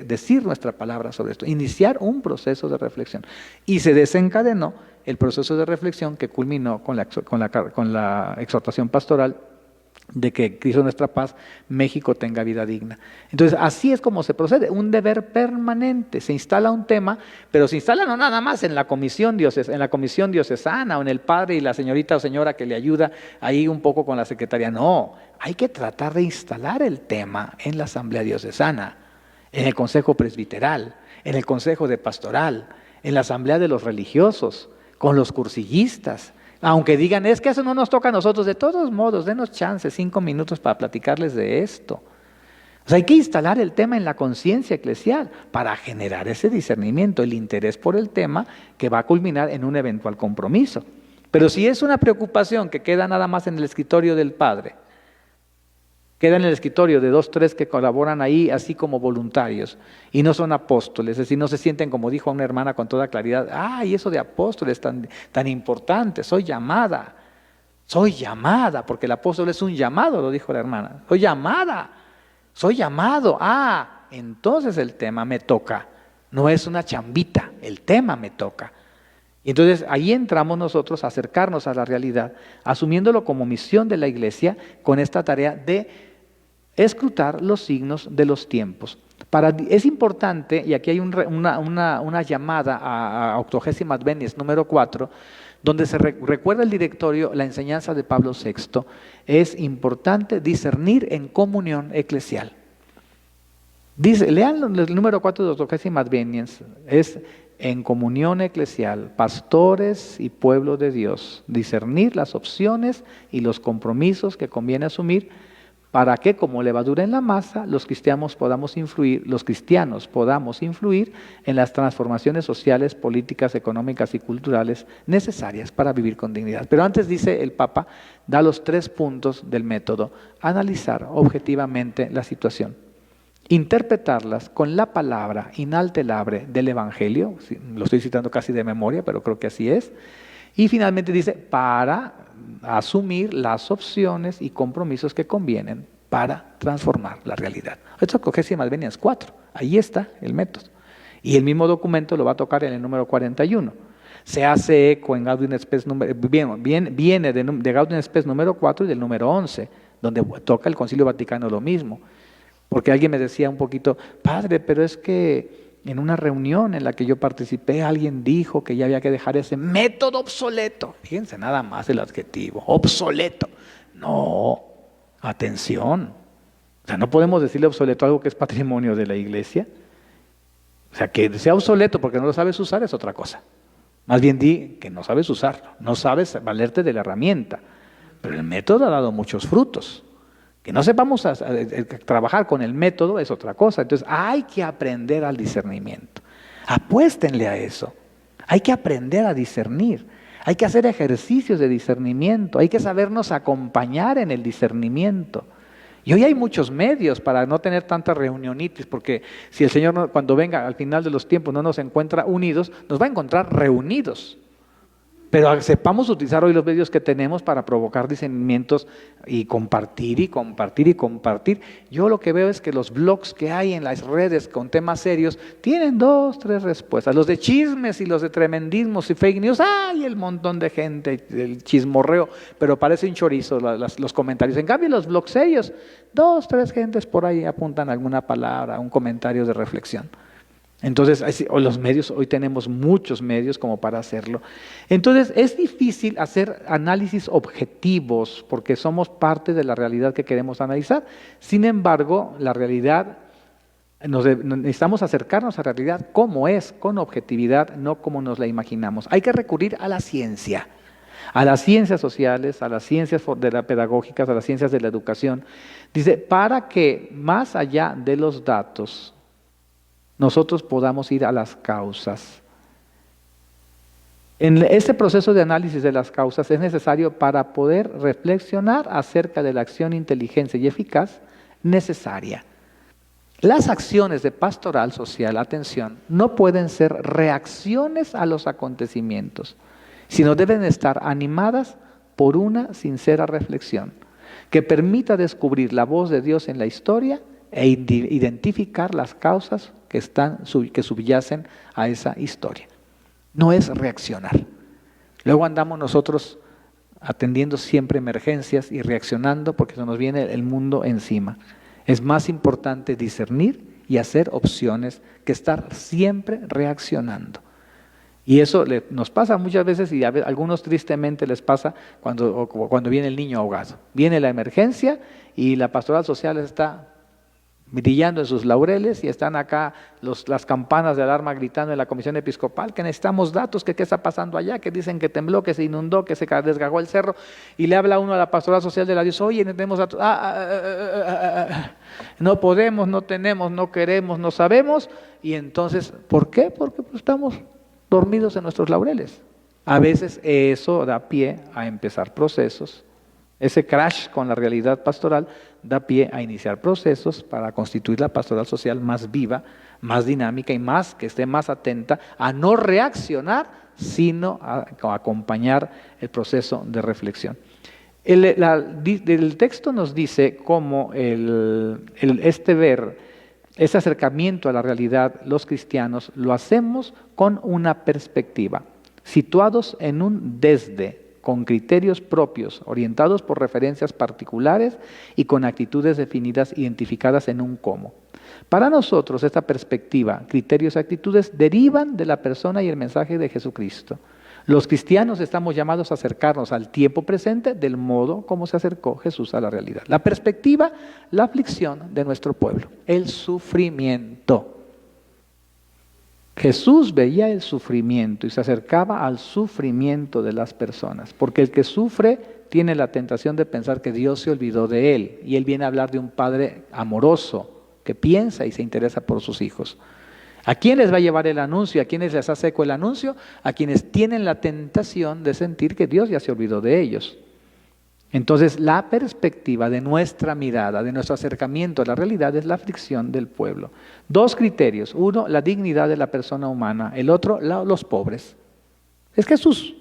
decir nuestra palabra sobre esto, iniciar un proceso de reflexión. Y se desencadenó el proceso de reflexión que culminó con la exhortación pastoral de que Cristo nuestra paz, México tenga vida digna. Entonces así es como se procede, un deber permanente. Se instala un tema, pero se instala no nada más en la comisión diocesana o en el padre y la señorita o señora que le ayuda ahí un poco con la secretaría. No, hay que tratar de instalar el tema en la asamblea diocesana. en el consejo presbiteral, en el consejo de pastoral, en la asamblea de los religiosos, con los cursillistas. Aunque digan, es que eso no nos toca a nosotros, de todos modos, denos chance, 5 minutos para platicarles de esto. O sea, hay que instalar el tema en la conciencia eclesial para generar ese discernimiento, el interés por el tema que va a culminar en un eventual compromiso. Pero si es una preocupación que queda nada más en el escritorio del padre, queda en el escritorio de 2, 3 que colaboran ahí así como voluntarios y no son apóstoles, es decir, no se sienten, como dijo una hermana con toda claridad, y eso de apóstoles tan importante, soy llamada, porque el apóstol es un llamado, lo dijo la hermana, soy llamado, entonces el tema me toca, no es una chambita, el tema me toca. Y entonces ahí entramos nosotros a acercarnos a la realidad, asumiéndolo como misión de la iglesia con esta tarea de escrutar los signos de los tiempos. Es importante, y aquí hay una llamada a Octogésima Advenies número 4, donde se recuerda el directorio la enseñanza de Pablo VI, es importante discernir en comunión eclesial. Dice, lean el número 4 de Octogésima Advenies, es en comunión eclesial, pastores y pueblo de Dios, discernir las opciones y los compromisos que conviene asumir para que, como levadura en la masa, los cristianos podamos influir en las transformaciones sociales, políticas, económicas y culturales necesarias para vivir con dignidad. Pero antes, dice el Papa, da los 3 puntos del método: analizar objetivamente la situación, interpretarlas con la palabra inalterable del Evangelio, lo estoy citando casi de memoria, pero creo que así es, y finalmente dice, para asumir las opciones y compromisos que convienen para transformar la realidad. Esto es Octogésima Advenies 4, ahí está el método. Y el mismo documento lo va a tocar en el número 41. Se hace eco en Gaudium Spes, viene de Gaudium Spes número 4 y del número 11, donde toca el Concilio Vaticano lo mismo. Porque alguien me decía un poquito, padre, pero es que en una reunión en la que yo participé, alguien dijo que ya había que dejar ese método obsoleto. Fíjense nada más el adjetivo, obsoleto. No, atención. O sea, no podemos decirle obsoleto a algo que es patrimonio de la iglesia. O sea, que sea obsoleto porque no lo sabes usar es otra cosa. Más bien di que no sabes usarlo, no sabes valerte de la herramienta. Pero el método ha dado muchos frutos. Que no sepamos trabajar con el método es otra cosa. Entonces hay que aprender al discernimiento. Apuéstenle a eso. Hay que aprender a discernir. Hay que hacer ejercicios de discernimiento. Hay que sabernos acompañar en el discernimiento. Y hoy hay muchos medios para no tener tanta reunionitis, porque si el Señor cuando venga al final de los tiempos no nos encuentra unidos, nos va a encontrar reunidos. Pero sepamos utilizar hoy los medios que tenemos para provocar discernimientos y compartir y compartir y compartir. Yo lo que veo es que los blogs que hay en las redes con temas serios tienen 2, 3 respuestas. Los de chismes y los de tremendismos y fake news, ¡ay! El montón de gente, el chismorreo, pero parece un chorizo los comentarios. En cambio, los blogs serios, 2, 3 gentes por ahí apuntan alguna palabra, un comentario de reflexión. Entonces, los medios, hoy tenemos muchos medios como para hacerlo. Entonces, es difícil hacer análisis objetivos porque somos parte de la realidad que queremos analizar. Sin embargo, la realidad, necesitamos acercarnos a la realidad como es, con objetividad, no como nos la imaginamos. Hay que recurrir a la ciencia, a las ciencias sociales, a las ciencias pedagógicas, a las ciencias de la educación. Dice, para que más allá de los datos, nosotros podamos ir a las causas. En este proceso de análisis de las causas es necesario para poder reflexionar acerca de la acción inteligente y eficaz necesaria. Las acciones de pastoral social, atención, no pueden ser reacciones a los acontecimientos, sino deben estar animadas por una sincera reflexión que permita descubrir la voz de Dios en la historia e identificar las causas que subyacen a esa historia. No es reaccionar. Luego andamos nosotros atendiendo siempre emergencias y reaccionando porque se nos viene el mundo encima. Es más importante discernir y hacer opciones que estar siempre reaccionando. Y eso nos pasa muchas veces y a algunos tristemente les pasa cuando viene el niño ahogado. Viene la emergencia y la pastoral social está brillando en sus laureles, y están acá las campanas de alarma gritando en la comisión episcopal que necesitamos datos, que qué está pasando allá, que dicen que tembló, que se inundó, que se desgajó el cerro, y le habla uno a la pastoral social de la diócesis: oye, tenemos datos, no podemos, no tenemos, no queremos, no sabemos. Y entonces, ¿por qué? Porque pues, estamos dormidos en nuestros laureles. A veces eso da pie a empezar procesos. Ese crash con la realidad pastoral da pie a iniciar procesos para constituir la pastoral social más viva, más dinámica y que esté más atenta a no reaccionar, sino a acompañar el proceso de reflexión. El texto nos dice cómo ese acercamiento a la realidad, los cristianos lo hacemos con una perspectiva, situados en un desde, con criterios propios, orientados por referencias particulares y con actitudes definidas, identificadas en un cómo. Para nosotros, esta perspectiva, criterios y actitudes derivan de la persona y el mensaje de Jesucristo. Los cristianos estamos llamados a acercarnos al tiempo presente del modo como se acercó Jesús a la realidad. La perspectiva, la aflicción de nuestro pueblo, el sufrimiento. Jesús veía el sufrimiento y se acercaba al sufrimiento de las personas, porque el que sufre tiene la tentación de pensar que Dios se olvidó de él, y él viene a hablar de un padre amoroso que piensa y se interesa por sus hijos. ¿A quién les va a llevar el anuncio? ¿A quiénes les hace eco el anuncio? A quienes tienen la tentación de sentir que Dios ya se olvidó de ellos. Entonces, la perspectiva de nuestra mirada, de nuestro acercamiento a la realidad, es la aflicción del pueblo. Dos criterios: uno, la dignidad de la persona humana; el otro, los pobres. Es Jesús,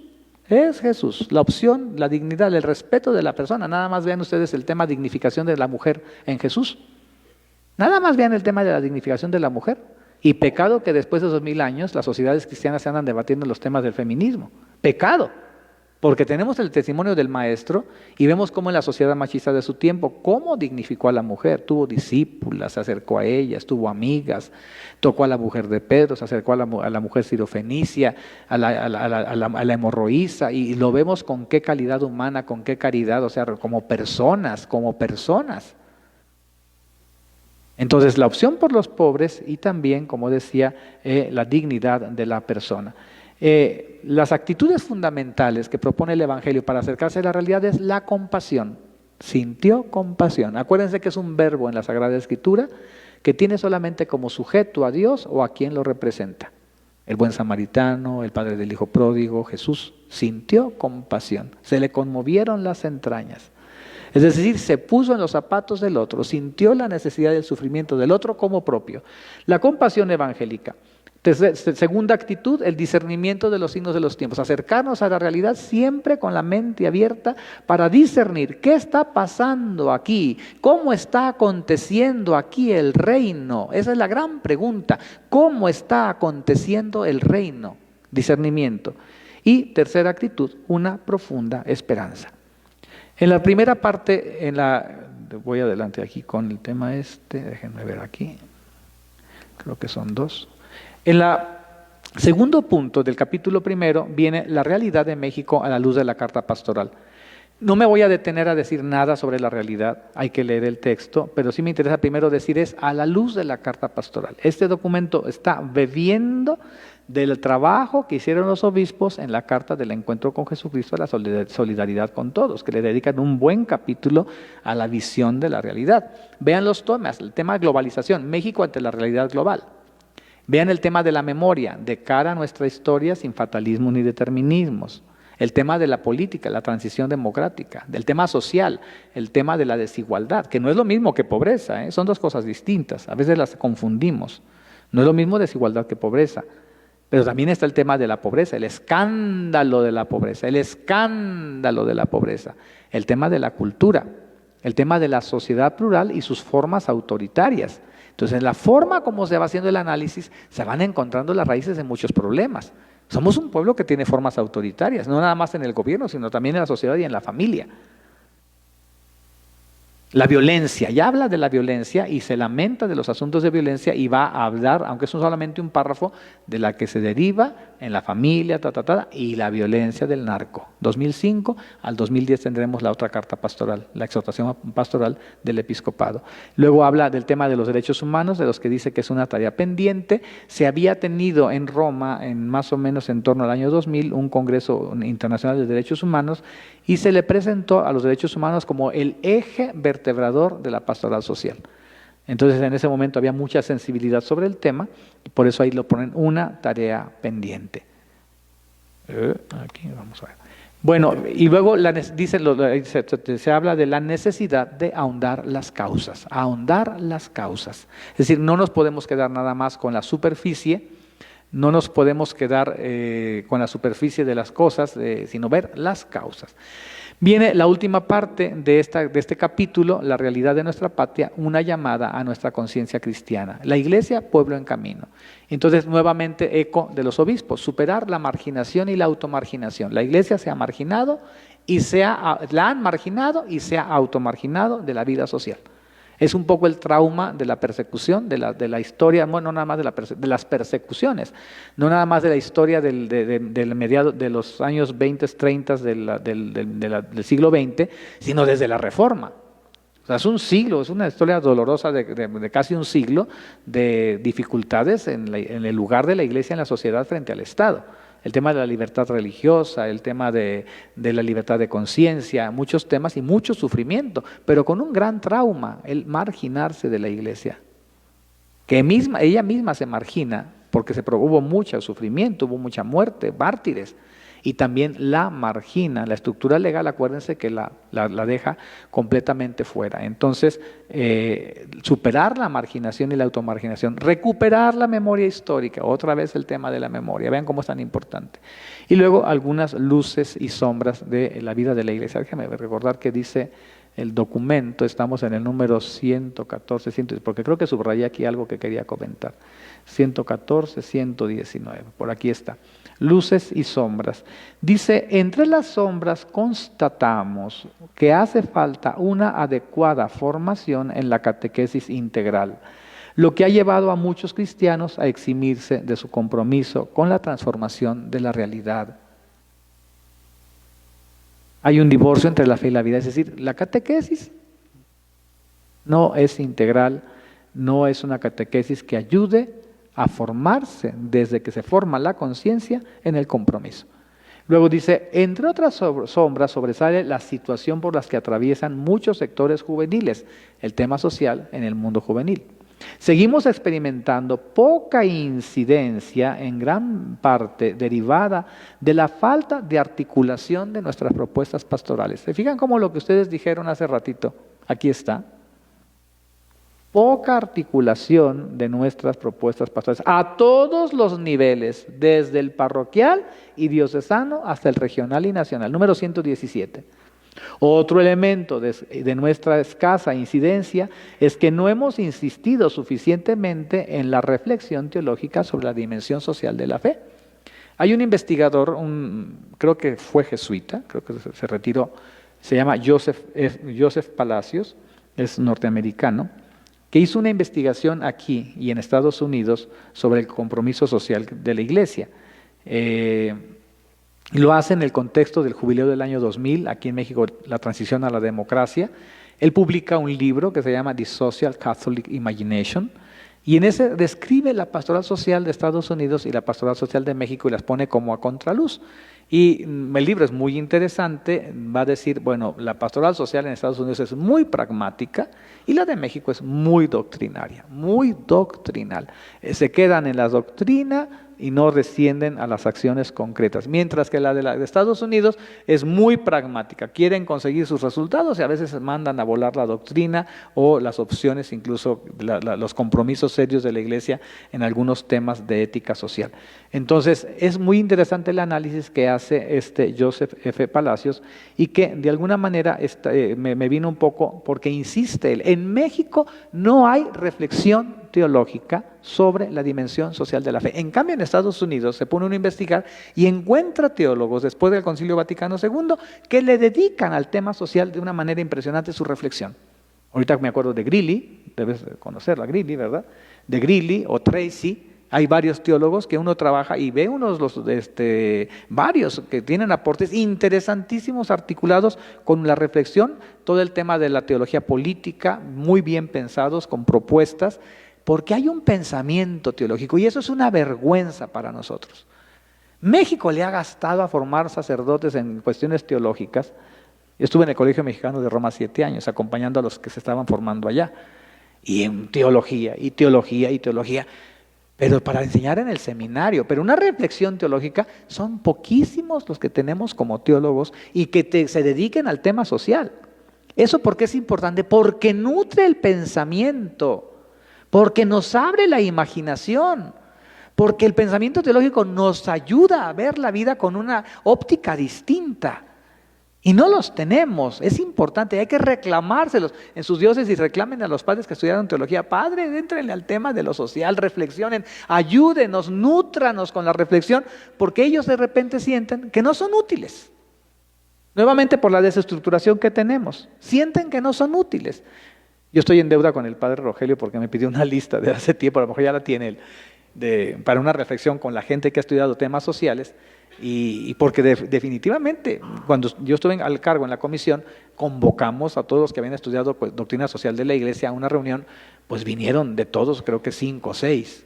la opción, la dignidad, el respeto de la persona. Nada más vean ustedes el tema de dignificación de la mujer en Jesús. Nada más vean el tema de la dignificación de la mujer. Y pecado que después de 2000 años las sociedades cristianas se andan debatiendo los temas del feminismo. Pecado. Porque tenemos el testimonio del maestro y vemos cómo en la sociedad machista de su tiempo, cómo dignificó a la mujer. Tuvo discípulas, se acercó a ellas, tuvo amigas, tocó a la mujer de Pedro, se acercó a la mujer sirofenicia, a la hemorroísa, y lo vemos con qué calidad humana, con qué caridad, o sea, como personas. Entonces, la opción por los pobres y también, como decía, la dignidad de la persona. Las actitudes fundamentales que propone el Evangelio para acercarse a la realidad es la compasión. Sintió compasión. Acuérdense que es un verbo en la Sagrada Escritura que tiene solamente como sujeto a Dios o a quien lo representa. El buen samaritano, el padre del hijo pródigo, Jesús sintió compasión. Se le conmovieron las entrañas. Es decir, se puso en los zapatos del otro, sintió la necesidad del sufrimiento del otro como propio. La compasión evangélica. Segunda actitud, el discernimiento de los signos de los tiempos. Acercarnos a la realidad siempre con la mente abierta para discernir qué está pasando aquí, cómo está aconteciendo aquí el reino. Esa es la gran pregunta. ¿Cómo está aconteciendo el reino? Discernimiento. Y tercera actitud, una profunda esperanza. En la primera parte, voy adelante aquí con el tema déjenme ver aquí, creo que son dos. En el segundo punto del capítulo primero viene la realidad de México a la luz de la carta pastoral. No me voy a detener a decir nada sobre la realidad, hay que leer el texto, pero sí me interesa primero decir es a la luz de la carta pastoral. Este documento está bebiendo del trabajo que hicieron los obispos en la carta del encuentro con Jesucristo, la solidaridad con todos, que le dedican un buen capítulo a la visión de la realidad. Vean los temas, el tema de globalización, México ante la realidad global. Vean el tema de la memoria, de cara a nuestra historia sin fatalismos ni determinismos. El tema de la política, la transición democrática, del tema social, el tema de la desigualdad, que no es lo mismo que pobreza, son dos cosas distintas, a veces las confundimos. No es lo mismo desigualdad que pobreza, pero también está el tema de la pobreza, el escándalo de la pobreza, el tema de la cultura, el tema de la sociedad plural y sus formas autoritarias. Entonces, en la forma como se va haciendo el análisis, se van encontrando las raíces de muchos problemas. Somos un pueblo que tiene formas autoritarias, no nada más en el gobierno, sino también en la sociedad y en la familia. La violencia, y habla de la violencia y se lamenta de los asuntos de violencia y va a hablar, aunque es solamente un párrafo, de la que se deriva en la familia, y la violencia del narco. 2005 al 2010 tendremos la otra carta pastoral, la exhortación pastoral del episcopado. Luego habla del tema de los derechos humanos, de los que dice que es una tarea pendiente. Se había tenido en Roma, en más o menos en torno al año 2000, un Congreso Internacional de Derechos Humanos, y se le presentó a los derechos humanos como el eje vertebrador de la pastoral social. Entonces en ese momento había mucha sensibilidad sobre el tema, y por eso ahí lo ponen una tarea pendiente. Aquí vamos a ver. Bueno, y luego se habla de la necesidad de ahondar las causas, Es decir, no nos podemos quedar nada más con la superficie, no nos podemos quedar con la superficie de las cosas, sino ver las causas. Viene la última parte de este capítulo, la realidad de nuestra patria, una llamada a nuestra conciencia cristiana. La iglesia, pueblo en camino. Entonces, nuevamente, eco de los obispos, superar la marginación y la automarginación. La iglesia se ha marginado y la han marginado y se ha automarginado de la vida social. Es un poco el trauma de la persecución, de la historia, bueno, no nada más de las persecuciones, no nada más de la historia del mediado de los años 20, 30 del siglo XX, sino desde la Reforma. O sea, es un siglo, es una historia dolorosa de casi un siglo de dificultades en el lugar de la Iglesia en la sociedad frente al Estado. El tema de la libertad religiosa, el tema de la libertad de conciencia, muchos temas y mucho sufrimiento, pero con un gran trauma, el marginarse de la iglesia. Que ella misma se margina porque hubo mucho sufrimiento, hubo mucha muerte, mártires. Y también la margina, la estructura legal, acuérdense que la deja completamente fuera. Entonces, superar la marginación y la automarginación, recuperar la memoria histórica, otra vez el tema de la memoria, vean cómo es tan importante. Y luego algunas luces y sombras de la vida de la iglesia. Déjame recordar que dice el documento, estamos en el número 114, porque creo que subrayé aquí algo que quería comentar. 114, 119, por aquí está. Luces y sombras. Dice, entre las sombras constatamos que hace falta una adecuada formación en la catequesis integral, lo que ha llevado a muchos cristianos a eximirse de su compromiso con la transformación de la realidad. Hay un divorcio entre la fe y la vida, es decir, la catequesis no es integral, no es una catequesis que ayude a formarse desde que se forma la conciencia en el compromiso. Luego dice, entre otras sombras sobresale la situación por las que atraviesan muchos sectores juveniles, el tema social en el mundo juvenil. Seguimos experimentando poca incidencia, en gran parte derivada de la falta de articulación de nuestras propuestas pastorales. ¿Se fijan cómo lo que ustedes dijeron hace ratito? Aquí está. Poca articulación de nuestras propuestas pastorales a todos los niveles, desde el parroquial y diocesano hasta el regional y nacional. Número 117. Otro elemento de nuestra escasa incidencia es que no hemos insistido suficientemente en la reflexión teológica sobre la dimensión social de la fe. Hay un investigador, creo que fue jesuita, creo que se retiró, se llama Joseph Palacios, es norteamericano, que hizo una investigación aquí y en Estados Unidos sobre el compromiso social de la Iglesia. Lo hace en el contexto del jubileo del año 2000, aquí en México, la transición a la democracia. Él publica un libro que se llama The Social Catholic Imagination, y en ese describe la pastoral social de Estados Unidos y la pastoral social de México y las pone como a contraluz. Y el libro es muy interesante, va a decir, bueno, la pastoral social en Estados Unidos es muy pragmática y la de México es muy doctrinaria, muy doctrinal. Se quedan en la doctrina y no descienden a las acciones concretas, mientras que la de Estados Unidos es muy pragmática, quieren conseguir sus resultados y a veces mandan a volar la doctrina o las opciones, incluso los compromisos serios de la Iglesia en algunos temas de ética social. Entonces es muy interesante el análisis que hace Joseph F. Palacios y que de alguna manera me vino un poco porque insiste él, en México no hay reflexión teológica sobre la dimensión social de la fe. En cambio, en Estados Unidos se pone uno a investigar y encuentra teólogos después del Concilio Vaticano II que le dedican al tema social de una manera impresionante su reflexión. Ahorita me acuerdo de Greeley, debes conocerla, Greeley, ¿verdad? De Greeley o Tracy. Hay varios teólogos que uno trabaja y ve varios que tienen aportes interesantísimos articulados con la reflexión, todo el tema de la teología política, muy bien pensados, con propuestas, porque hay un pensamiento teológico y eso es una vergüenza para nosotros. México le ha gastado a formar sacerdotes en cuestiones teológicas. Yo estuve en el Colegio Mexicano de Roma 7 años, acompañando a los que se estaban formando allá, y en teología, y teología, y teología, pero para enseñar en el seminario. Pero una reflexión teológica, son poquísimos los que tenemos como teólogos y que se dediquen al tema social. ¿Eso por qué es importante? Porque nutre el pensamiento, porque nos abre la imaginación, porque el pensamiento teológico nos ayuda a ver la vida con una óptica distinta. Y no los tenemos, es importante, hay que reclamárselos. En sus diócesis reclamen a los padres que estudiaron teología. Padres, entrenle al tema de lo social, reflexionen, ayúdenos, nútranos con la reflexión, porque ellos de repente sienten que no son útiles. Nuevamente por la desestructuración que tenemos, sienten que no son útiles. Yo estoy en deuda con el padre Rogelio porque me pidió una lista de hace tiempo, a lo mejor ya la tiene él, para una reflexión con la gente que ha estudiado temas sociales. Y porque definitivamente, cuando yo estuve al cargo en la comisión, convocamos a todos los que habían estudiado doctrina social de la iglesia a una reunión, pues vinieron de todos, creo que 5 o 6,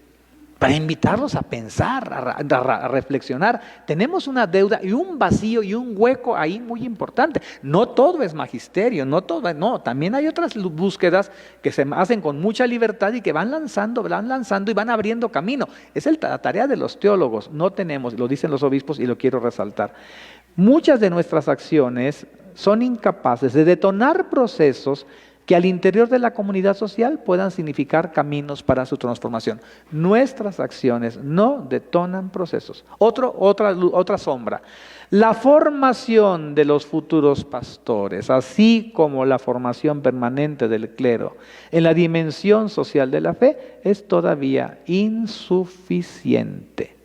para invitarlos a pensar, a reflexionar. Tenemos una deuda y un vacío y un hueco ahí muy importante. No todo es magisterio, no, también hay otras búsquedas que se hacen con mucha libertad y que van lanzando y van abriendo camino. Es la tarea de los teólogos. No tenemos, lo dicen los obispos y lo quiero resaltar. Muchas de nuestras acciones son incapaces de detonar procesos que al interior de la comunidad social puedan significar caminos para su transformación. Nuestras acciones no detonan procesos. Otra sombra. La formación de los futuros pastores, así como la formación permanente del clero en la dimensión social de la fe, es todavía insuficiente.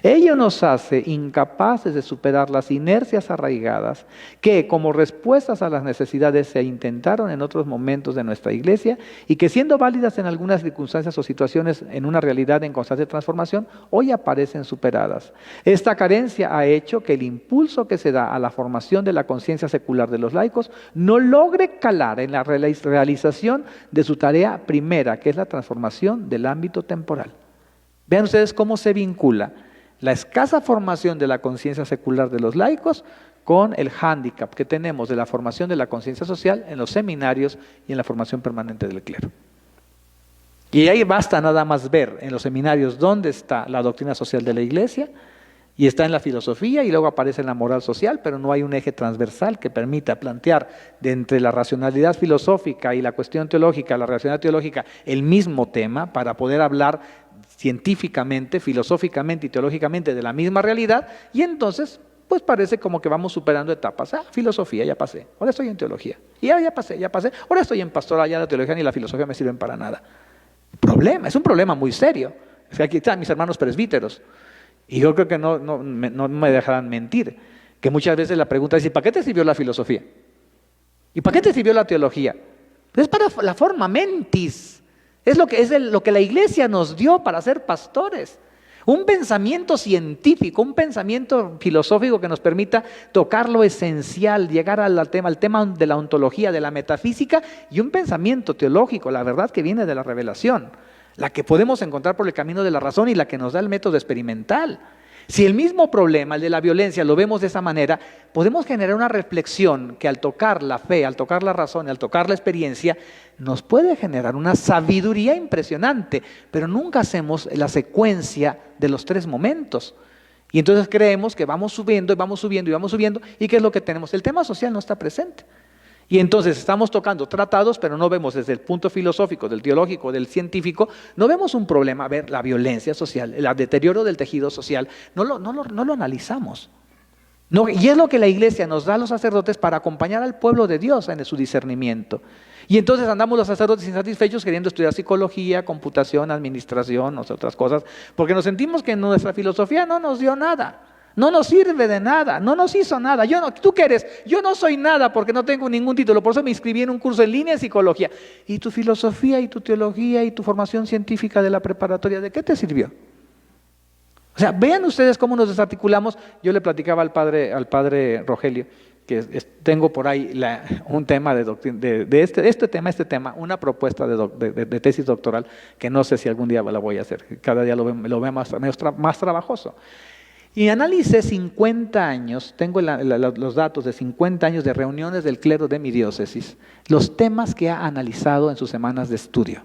Ello nos hace incapaces de superar las inercias arraigadas que como respuestas a las necesidades se intentaron en otros momentos de nuestra iglesia y que siendo válidas en algunas circunstancias o situaciones en una realidad en constante transformación, hoy aparecen superadas. Esta carencia ha hecho que el impulso que se da a la formación de la conciencia secular de los laicos no logre calar en la realización de su tarea primera, que es la transformación del ámbito temporal. Vean ustedes cómo se vincula la escasa formación de la conciencia secular de los laicos con el hándicap que tenemos de la formación de la conciencia social en los seminarios y en la formación permanente del clero. Y ahí basta nada más ver en los seminarios dónde está la doctrina social de la iglesia y está en la filosofía y luego aparece en la moral social, pero no hay un eje transversal que permita plantear de entre la racionalidad filosófica y la cuestión teológica, la racionalidad teológica, el mismo tema para poder hablar científicamente, filosóficamente y teológicamente de la misma realidad, y entonces pues parece como que vamos superando etapas. Filosofía, ya pasé, ahora estoy en teología, y ya pasé, ahora estoy en pastoral, ya la teología ni la filosofía me sirven para nada. Es un problema muy serio. Es que aquí están mis hermanos presbíteros, y yo creo que no me dejarán mentir, que muchas veces la pregunta es: ¿y para qué te sirvió la filosofía? ¿Y para qué te sirvió la teología? Es para la forma mentis. Es lo que la iglesia nos dio para ser pastores. Un pensamiento científico, un pensamiento filosófico que nos permita tocar lo esencial, llegar al tema de la ontología, de la metafísica, y un pensamiento teológico, la verdad que viene de la revelación, la que podemos encontrar por el camino de la razón y la que nos da el método experimental. Si el mismo problema, el de la violencia, lo vemos de esa manera, podemos generar una reflexión que al tocar la fe, al tocar la razón, al tocar la experiencia, nos puede generar una sabiduría impresionante, pero nunca hacemos la secuencia de los 3 momentos. Y entonces creemos que vamos subiendo y vamos subiendo y vamos subiendo, ¿y qué es lo que tenemos? El tema social no está presente. Y entonces estamos tocando tratados, pero no vemos desde el punto filosófico, del teológico, del científico, no vemos un problema, ver la violencia social, el deterioro del tejido social, no lo analizamos. Y es lo que la iglesia nos da a los sacerdotes para acompañar al pueblo de Dios en su discernimiento. Y entonces andamos los sacerdotes insatisfechos queriendo estudiar psicología, computación, administración, otras cosas, porque nos sentimos que nuestra filosofía no nos dio nada. No nos sirve de nada, no nos hizo nada. ¿Tú qué eres? Yo no soy nada porque no tengo ningún título, por eso me inscribí en un curso en línea de psicología. ¿Y tu filosofía y tu teología y tu formación científica de la preparatoria, de qué te sirvió? O sea, vean ustedes cómo nos desarticulamos. Yo le platicaba al padre Rogelio, que tengo por ahí un tema este tema, una propuesta de tesis doctoral, que no sé si algún día la voy a hacer, cada día lo veo más trabajoso. Y analicé 50 años, tengo los datos de 50 años de reuniones del clero de mi diócesis, los temas que ha analizado en sus semanas de estudio.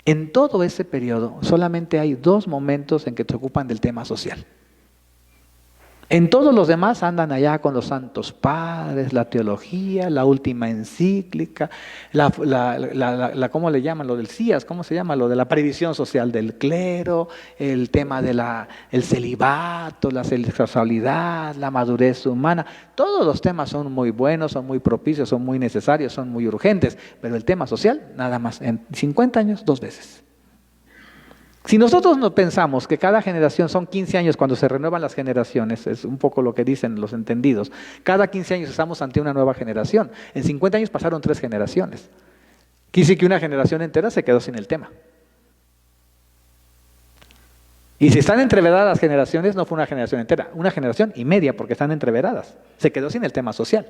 En todo ese periodo solamente hay 2 momentos en que se ocupan del tema social. En todos los demás andan allá con los santos padres, la teología, la última encíclica, ¿cómo le llaman? Lo del CIAS, ¿cómo se llama? Lo de la previsión social del clero, el tema del celibato, la sexualidad, la madurez humana. Todos los temas son muy buenos, son muy propicios, son muy necesarios, son muy urgentes, pero el tema social, nada más, en 50 años, 2 veces. Si nosotros no pensamos que cada generación son 15 años cuando se renuevan las generaciones, es un poco lo que dicen los entendidos, cada 15 años estamos ante una nueva generación. En 50 años pasaron 3 generaciones. Quiere decir que una generación entera se quedó sin el tema. Y si están entreveradas las generaciones, no fue una generación entera, una generación y media porque están entreveradas. Se quedó sin el tema social.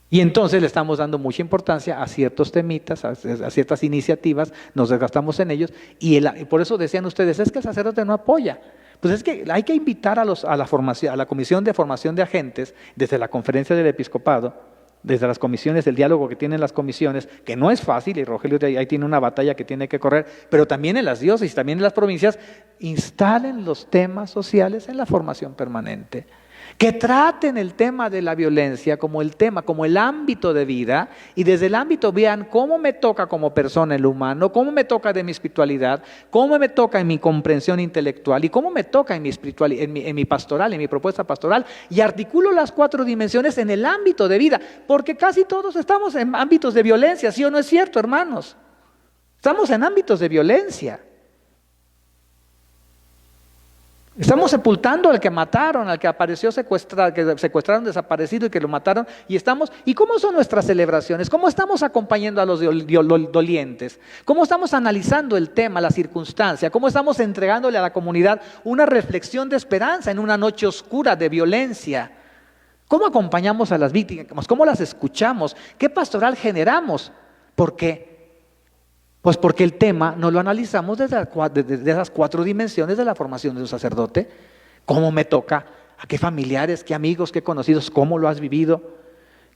Y entonces le estamos dando mucha importancia a ciertos temitas, a ciertas iniciativas, nos desgastamos en ellos, y por eso decían ustedes, es que el sacerdote no apoya. Pues es que hay que invitar a la Comisión de Formación de Agentes, desde la Conferencia del Episcopado, desde las comisiones, el diálogo que tienen las comisiones, que no es fácil, y Rogelio ahí tiene una batalla que tiene que correr, pero también en las diócesis, también en las provincias, instalen los temas sociales en la formación permanente. Que traten el tema de la violencia como el ámbito de vida, y desde el ámbito vean cómo me toca como persona en lo humano, cómo me toca de mi espiritualidad, cómo me toca en mi comprensión intelectual y cómo me toca en mi pastoral, en mi propuesta pastoral, y articulo las 4 dimensiones en el ámbito de vida, porque casi todos estamos en ámbitos de violencia, ¿sí o no es cierto, hermanos? Estamos en ámbitos de violencia. Estamos sepultando al que mataron, al que apareció secuestrado, que secuestraron, desaparecido y que lo mataron. ¿Y cómo son nuestras celebraciones? ¿Cómo estamos acompañando a los dolientes? ¿Cómo estamos analizando el tema, la circunstancia? ¿Cómo estamos entregándole a la comunidad una reflexión de esperanza en una noche oscura de violencia? ¿Cómo acompañamos a las víctimas? ¿Cómo las escuchamos? ¿Qué pastoral generamos? ¿Por qué? Pues porque el tema no lo analizamos desde esas 4 dimensiones de la formación de un sacerdote. ¿Cómo me toca? ¿A qué familiares, qué amigos, qué conocidos? ¿Cómo lo has vivido?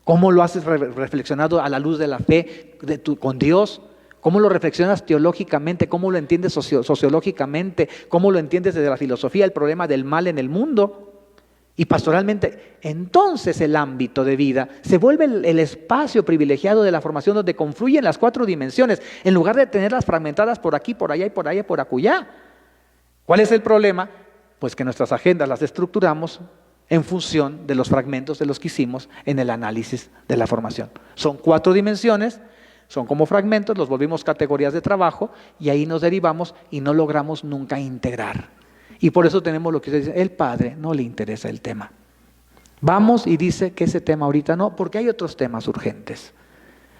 ¿Cómo lo has reflexionado a la luz de la fe con Dios? ¿Cómo lo reflexionas teológicamente? ¿Cómo lo entiendes sociológicamente? ¿Cómo lo entiendes desde la filosofía, el problema del mal en el mundo? Y pastoralmente, entonces el ámbito de vida se vuelve el espacio privilegiado de la formación donde confluyen las 4 dimensiones, en lugar de tenerlas fragmentadas por aquí, por allá y por allá y por acullá. ¿Cuál es el problema? Pues que nuestras agendas las estructuramos en función de los fragmentos de los que hicimos en el análisis de la formación. Son 4 dimensiones, son como fragmentos, los volvimos categorías de trabajo y ahí nos derivamos y no logramos nunca integrar. Y por eso tenemos lo que se dice, el padre no le interesa el tema. Vamos y dice que ese tema ahorita no, porque hay otros temas urgentes.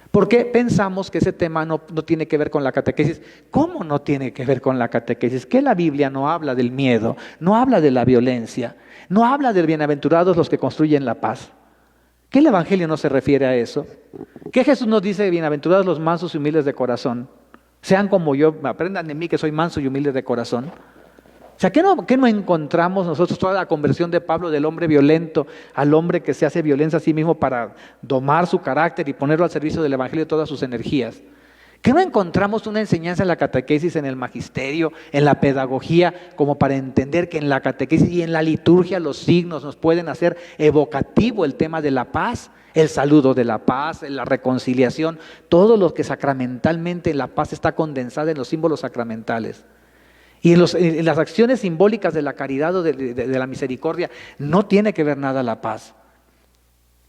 ¿Por qué pensamos que ese tema no tiene que ver con la catequesis? ¿Cómo no tiene que ver con la catequesis? Que la Biblia no habla del miedo, no habla de la violencia, no habla de bienaventurados los que construyen la paz. ¿Qué el Evangelio no se refiere a eso? ¿Qué Jesús nos dice, bienaventurados los mansos y humildes de corazón? Sean como yo, aprendan de mí que soy manso y humilde de corazón. O sea, ¿qué no encontramos nosotros toda la conversión de Pablo del hombre violento al hombre que se hace violencia a sí mismo para domar su carácter y ponerlo al servicio del Evangelio de todas sus energías? ¿Qué no encontramos una enseñanza en la catequesis, en el magisterio, en la pedagogía, como para entender que en la catequesis y en la liturgia los signos nos pueden hacer evocativo el tema de la paz? El saludo de la paz, la reconciliación, todo lo que sacramentalmente la paz está condensada en los símbolos sacramentales. Y en las acciones simbólicas de la caridad o de la misericordia no tiene que ver nada la paz.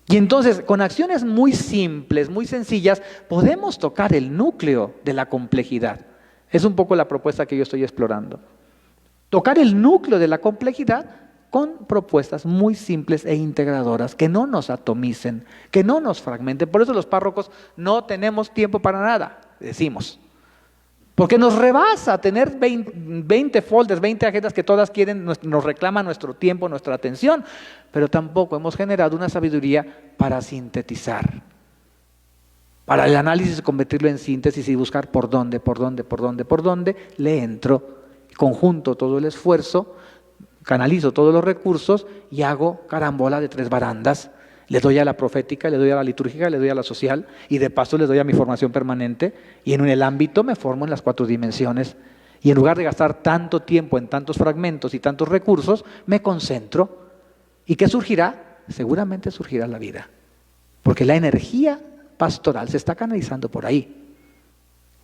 Y entonces, con acciones muy simples, muy sencillas, podemos tocar el núcleo de la complejidad. Es un poco la propuesta que yo estoy explorando. Tocar el núcleo de la complejidad con propuestas muy simples e integradoras, que no nos atomicen, que no nos fragmenten. Por eso los párrocos no tenemos tiempo para nada, decimos. Porque nos rebasa tener 20 folders, 20 agendas que todas quieren, nos reclaman nuestro tiempo, nuestra atención, pero tampoco hemos generado una sabiduría para sintetizar, para el análisis convertirlo en síntesis y buscar por dónde le entro, conjunto todo el esfuerzo, canalizo todos los recursos y hago carambola de 3 barandas. Le doy a la profética, le doy a la litúrgica, le doy a la social y de paso le doy a mi formación permanente y en el ámbito me formo en las 4 dimensiones. Y en lugar de gastar tanto tiempo en tantos fragmentos y tantos recursos, me concentro. ¿Y qué surgirá? Seguramente surgirá la vida. Porque la energía pastoral se está canalizando por ahí.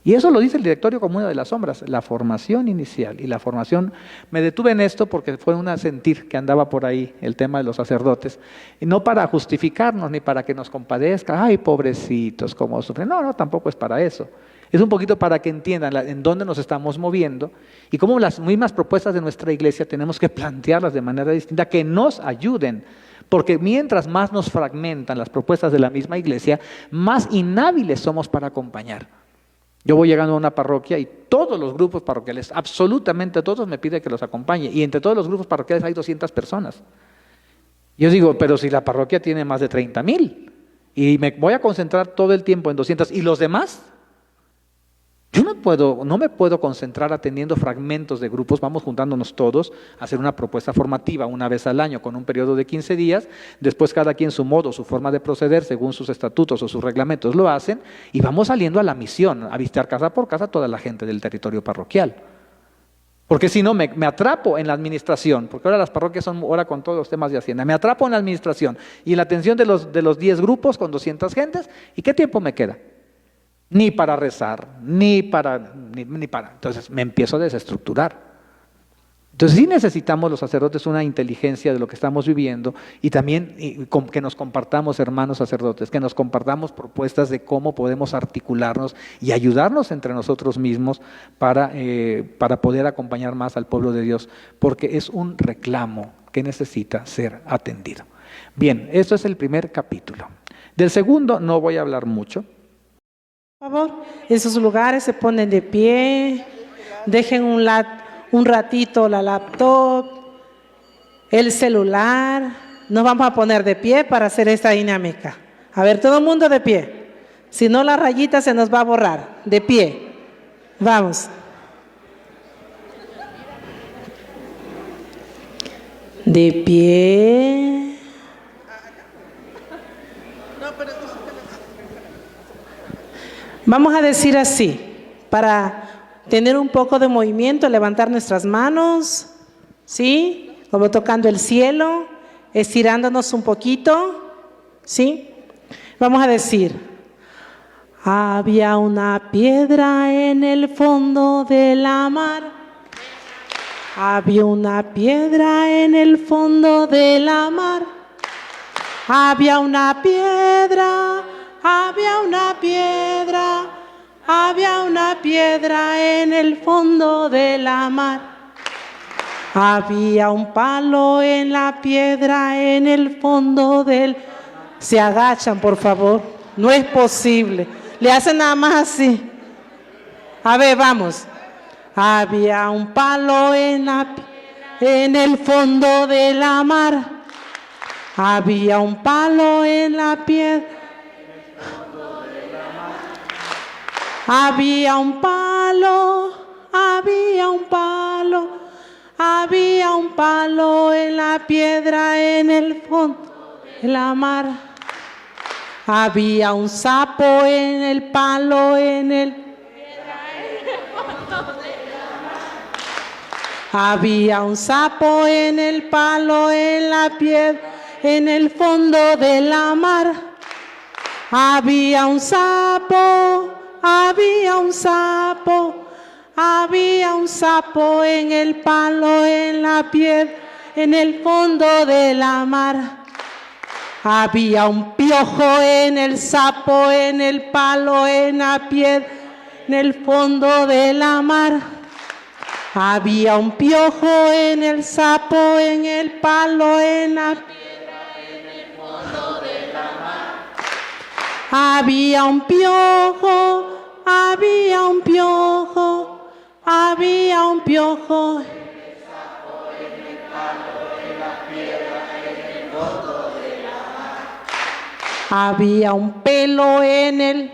Y eso lo dice el directorio como una de las sombras, la formación inicial. Y la formación, me detuve en esto porque fue un sentir que andaba por ahí, el tema de los sacerdotes. Y no para justificarnos ni para que nos compadezca, ay, pobrecitos, cómo sufren. No, tampoco es para eso. Es un poquito para que entiendan en dónde nos estamos moviendo y cómo las mismas propuestas de nuestra iglesia tenemos que plantearlas de manera distinta, que nos ayuden. Porque mientras más nos fragmentan las propuestas de la misma iglesia, más inhábiles somos para acompañar. Yo voy llegando a una parroquia y todos los grupos parroquiales, absolutamente todos, me piden que los acompañe. Y entre todos los grupos parroquiales hay 200 personas. Yo digo, pero si la parroquia tiene más de 30,000 y me voy a concentrar todo el tiempo en 200, ¿y los demás? Yo no me puedo concentrar atendiendo fragmentos de grupos, vamos juntándonos todos a hacer una propuesta formativa una vez al año con un periodo de 15 días, después cada quien su modo, su forma de proceder según sus estatutos o sus reglamentos lo hacen y vamos saliendo a la misión, a visitar casa por casa toda la gente del territorio parroquial. Porque si no me atrapo en la administración, porque ahora las parroquias son ahora con todos los temas de Hacienda, me atrapo en la administración y en la atención de los 10 grupos con 200 gentes, ¿y qué tiempo me queda? Ni para rezar, ni para. Entonces me empiezo a desestructurar. Entonces sí necesitamos los sacerdotes una inteligencia de lo que estamos viviendo y también que nos compartamos, hermanos sacerdotes, que nos compartamos propuestas de cómo podemos articularnos y ayudarnos entre nosotros mismos para poder acompañar más al pueblo de Dios, porque es un reclamo que necesita ser atendido. Bien, esto es el primer capítulo. Del segundo no voy a hablar mucho. Por favor, en sus lugares se ponen de pie, dejen un ratito la laptop, el celular. Nos vamos a poner de pie para hacer esta dinámica. A ver, todo el mundo de pie. Si no, la rayita se nos va a borrar. De pie. Vamos. De pie. Vamos a decir así, para tener un poco de movimiento, levantar nuestras manos, ¿sí? Como tocando el cielo, estirándonos un poquito, ¿sí? Vamos a decir, había una piedra en el fondo de la mar. Había una piedra en el fondo de la mar. Había una piedra. Había una piedra, había una piedra en el fondo de la mar. Había un palo en la piedra en el fondo del... Se agachan, por favor, no es posible. Le hacen nada más así. A ver, vamos. Había un palo en el fondo de la mar. Había un palo en la piedra. Había un palo, había un palo, había un palo en la piedra en el fondo de la mar. Había un sapo en el palo en el... Había un sapo en el palo en la piedra en el fondo de la mar. Había un sapo. Había un sapo en el palo, en la piedra, en el fondo de la mar. Había un piojo en el sapo, en el palo, en la piedra, en el fondo de la mar. Había un piojo en el sapo, en el palo, en la piedra, en el fondo de la mar. Había un piojo, había un piojo, había un piojo. En el sapo, en el palo, en la piedra, en el fondo de la mar. Había un pelo en el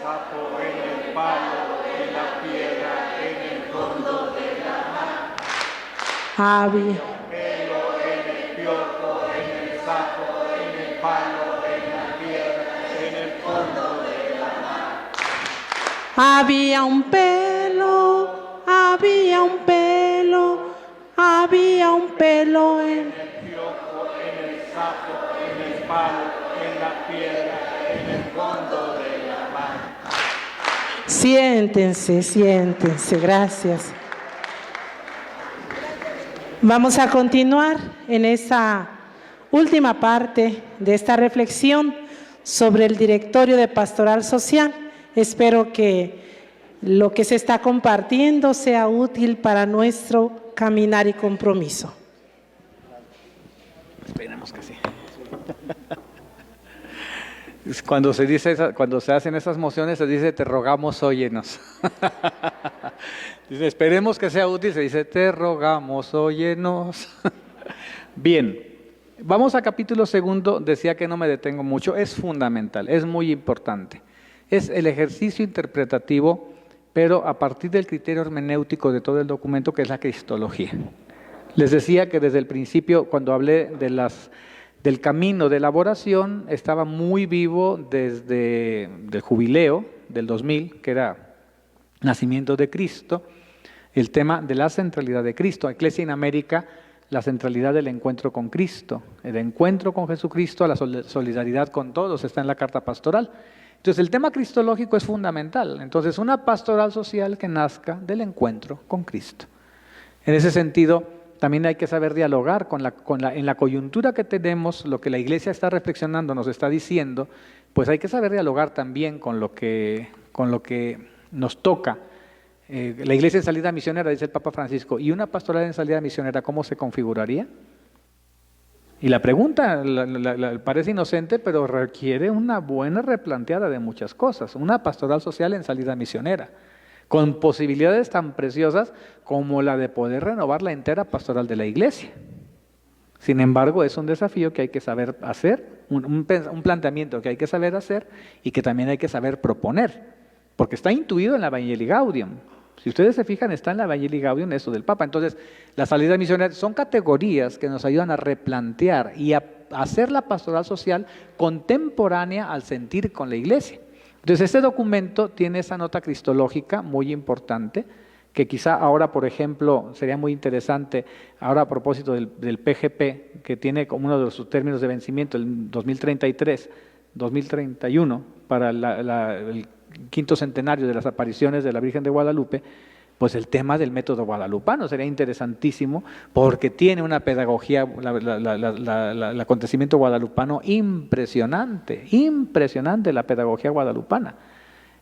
sapo, en el palo, en la piedra, en el fondo de la mar. había Pelo en el piojo, en el sapo, en el palo, en la piedra, en el fondo de la mar. había un pelo, había un pelo, había un pelo en el piojo, en el sapo, en el palo, en la piedra, en el fondo de la mar. Siéntense, siéntense, gracias. Vamos a continuar en esa última parte de esta reflexión sobre el directorio de Pastoral Social. Espero que lo que se está compartiendo sea útil para nuestro caminar y compromiso. Esperemos que sí. Cuando se dice, cuando se hacen esas mociones, se dice: te rogamos, óyenos. Dice: esperemos que sea útil, se dice: te rogamos, óyenos. Bien, vamos a capítulo segundo. Decía que no me detengo mucho, es fundamental, es muy importante. Es el ejercicio interpretativo, pero a partir del criterio hermenéutico de todo el documento, que es la cristología. Les decía que desde el principio, cuando hablé del camino de elaboración, estaba muy vivo desde el jubileo del 2000, que era nacimiento de Cristo, el tema de la centralidad de Cristo. Iglesia en América, la centralidad del encuentro con Cristo, el encuentro con Jesucristo, la solidaridad con todos, está en la carta pastoral. Entonces el tema cristológico es fundamental. Entonces una pastoral social que nazca del encuentro con Cristo. En ese sentido, también hay que saber dialogar en la coyuntura que tenemos, lo que la Iglesia está reflexionando, nos está diciendo, pues hay que saber dialogar también con lo que nos toca. La Iglesia en salida misionera, dice el Papa Francisco, ¿y una pastoral en salida misionera cómo se configuraría? Y la pregunta parece inocente, pero requiere una buena replanteada de muchas cosas. Una pastoral social en salida misionera, con posibilidades tan preciosas como la de poder renovar la entera pastoral de la Iglesia. Sin embargo, es un desafío que hay que saber hacer, un planteamiento que hay que saber hacer y que también hay que saber proponer, porque está intuido en la Evangelii Gaudium. Si ustedes se fijan, está en la Evangelii Gaudium eso del Papa. Entonces, las salidas misioneras son categorías que nos ayudan a replantear y a hacer la pastoral social contemporánea al sentir con la Iglesia. Entonces, este documento tiene esa nota cristológica muy importante, que quizá ahora, por ejemplo, sería muy interesante, ahora a propósito del PGP, que tiene como uno de sus términos de vencimiento el 2033, 2031, para el quinto centenario de las apariciones de la Virgen de Guadalupe, pues el tema del método guadalupano sería interesantísimo, porque tiene una pedagogía, el acontecimiento guadalupano impresionante la pedagogía guadalupana.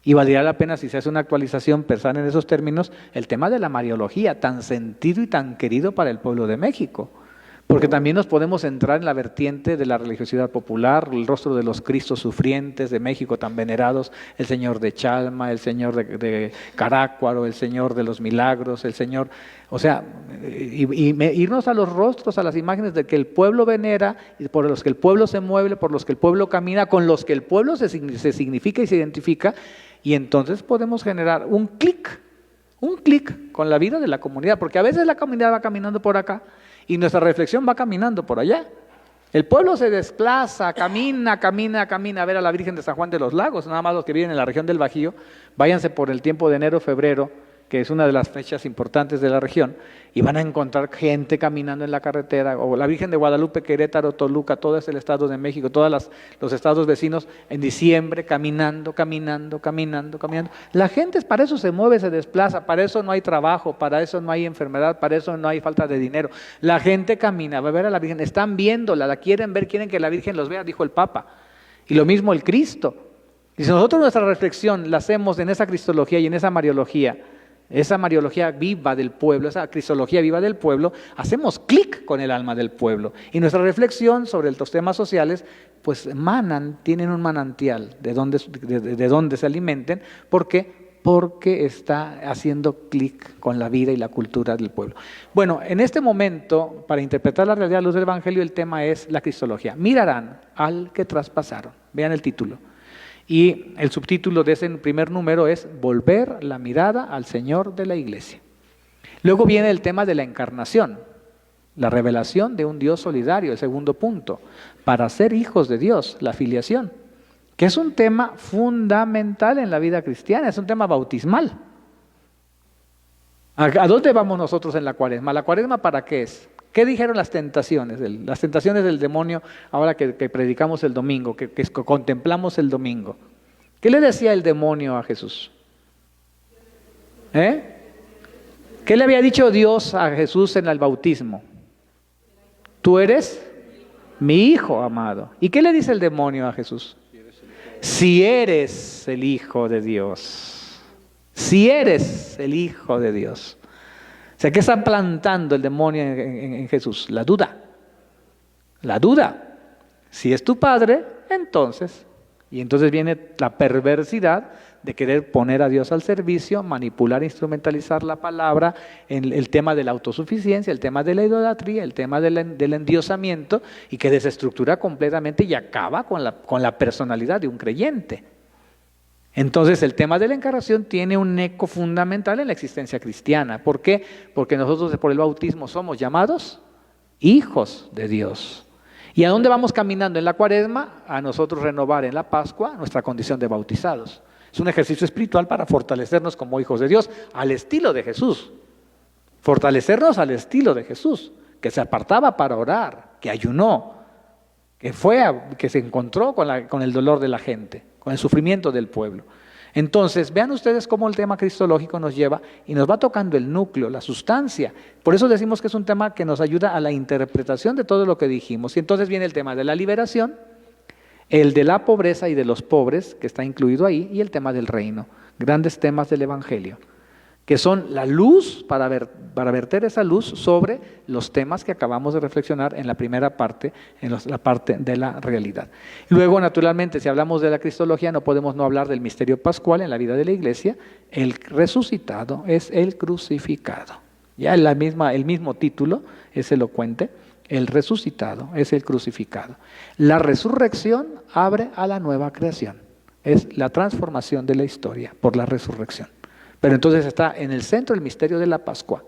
Y valdría la pena, si se hace una actualización, pensar en esos términos, el tema de la Mariología, tan sentido y tan querido para el pueblo de México. Porque también nos podemos entrar en la vertiente de la religiosidad popular, el rostro de los Cristos sufrientes de México tan venerados, el Señor de Chalma, el Señor de Carácuaro, el Señor de los Milagros, el Señor, o sea, irnos a los rostros, a las imágenes de que el pueblo venera, y por los que el pueblo se mueve, por los que el pueblo camina, con los que el pueblo se significa y se identifica, y entonces podemos generar un clic con la vida de la comunidad, porque a veces la comunidad va caminando por acá, y nuestra reflexión va caminando por allá. El pueblo se desplaza, camina a ver a la Virgen de San Juan de los Lagos. Nada más los que viven en la región del Bajío, váyanse por el tiempo de enero, febrero, que es una de las fechas importantes de la región, y van a encontrar gente caminando en la carretera, o la Virgen de Guadalupe, Querétaro, Toluca, todo es el Estado de México, todos los estados vecinos, en diciembre, caminando. La gente para eso se mueve, se desplaza, para eso no hay trabajo, para eso no hay enfermedad, para eso no hay falta de dinero. La gente camina, va a ver a la Virgen, están viéndola, la quieren ver, quieren que la Virgen los vea, dijo el Papa. Y lo mismo el Cristo. Y si nosotros nuestra reflexión la hacemos en esa cristología y en esa mariología, esa mariología viva del pueblo, esa cristología viva del pueblo, hacemos clic con el alma del pueblo. Y nuestra reflexión sobre los temas sociales, pues tienen un manantial de donde se alimenten. ¿Por qué? Porque está haciendo clic con la vida y la cultura del pueblo. Bueno, en este momento, para interpretar la realidad a la luz del Evangelio, el tema es la cristología. Mirarán al que traspasaron. Vean el título. Y el subtítulo de ese primer número es Volver la mirada al Señor de la Iglesia. Luego viene el tema de la encarnación, la revelación de un Dios solidario, el segundo punto, para ser hijos de Dios, la filiación, que es un tema fundamental en la vida cristiana, es un tema bautismal. ¿A dónde vamos nosotros en la Cuaresma? ¿La Cuaresma para qué es? ¿Qué dijeron las tentaciones? Las tentaciones del demonio ahora que predicamos el domingo, que contemplamos el domingo. ¿Qué le decía el demonio a Jesús? ¿Qué le había dicho Dios a Jesús en el bautismo? Tú eres mi hijo amado. ¿Y qué le dice el demonio a Jesús? Si eres el Hijo de Dios. Si eres el Hijo de Dios. O sea, ¿qué está plantando el demonio en Jesús? La duda. La duda. Si es tu padre, entonces. Y entonces viene la perversidad de querer poner a Dios al servicio, manipular, instrumentalizar la palabra, en el tema de la autosuficiencia, el tema de la idolatría, el tema del endiosamiento, y que desestructura completamente y acaba con la personalidad de un creyente. Entonces el tema de la encarnación tiene un eco fundamental en la existencia cristiana. ¿Por qué? Porque nosotros por el bautismo somos llamados hijos de Dios. ¿Y a dónde vamos caminando en la Cuaresma? A nosotros renovar en la Pascua nuestra condición de bautizados. Es un ejercicio espiritual para fortalecernos como hijos de Dios, al estilo de Jesús. Fortalecernos al estilo de Jesús, que se apartaba para orar, que ayunó, que se encontró con el dolor de la gente, con el sufrimiento del pueblo. Entonces, vean ustedes cómo el tema cristológico nos lleva y nos va tocando el núcleo, la sustancia. Por eso decimos que es un tema que nos ayuda a la interpretación de todo lo que dijimos. Y entonces viene el tema de la liberación, el de la pobreza y de los pobres, que está incluido ahí, y el tema del reino. Grandes temas del Evangelio, que son la luz para verter esa luz sobre los temas que acabamos de reflexionar en la primera parte, la parte de la realidad. Luego, naturalmente, si hablamos de la cristología, no podemos no hablar del misterio pascual en la vida de la iglesia. El resucitado es el crucificado. Ya el mismo título es elocuente. El resucitado es el crucificado. La resurrección abre a la nueva creación. Es la transformación de la historia por la resurrección. Pero entonces está en el centro el misterio de la Pascua.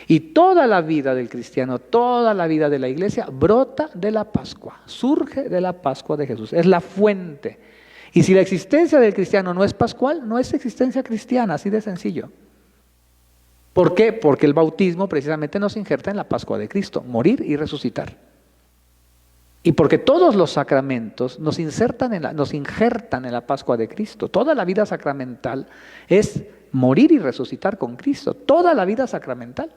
Y toda la vida del cristiano, toda la vida de la iglesia brota de la Pascua, surge de la Pascua de Jesús, es la fuente. Y si la existencia del cristiano no es pascual, no es existencia cristiana, así de sencillo. ¿Por qué? Porque el bautismo precisamente nos injerta en la Pascua de Cristo, morir y resucitar. Y porque todos los sacramentos nos injertan en la Pascua de Cristo. Toda la vida sacramental es morir y resucitar con Cristo. Toda la vida sacramental.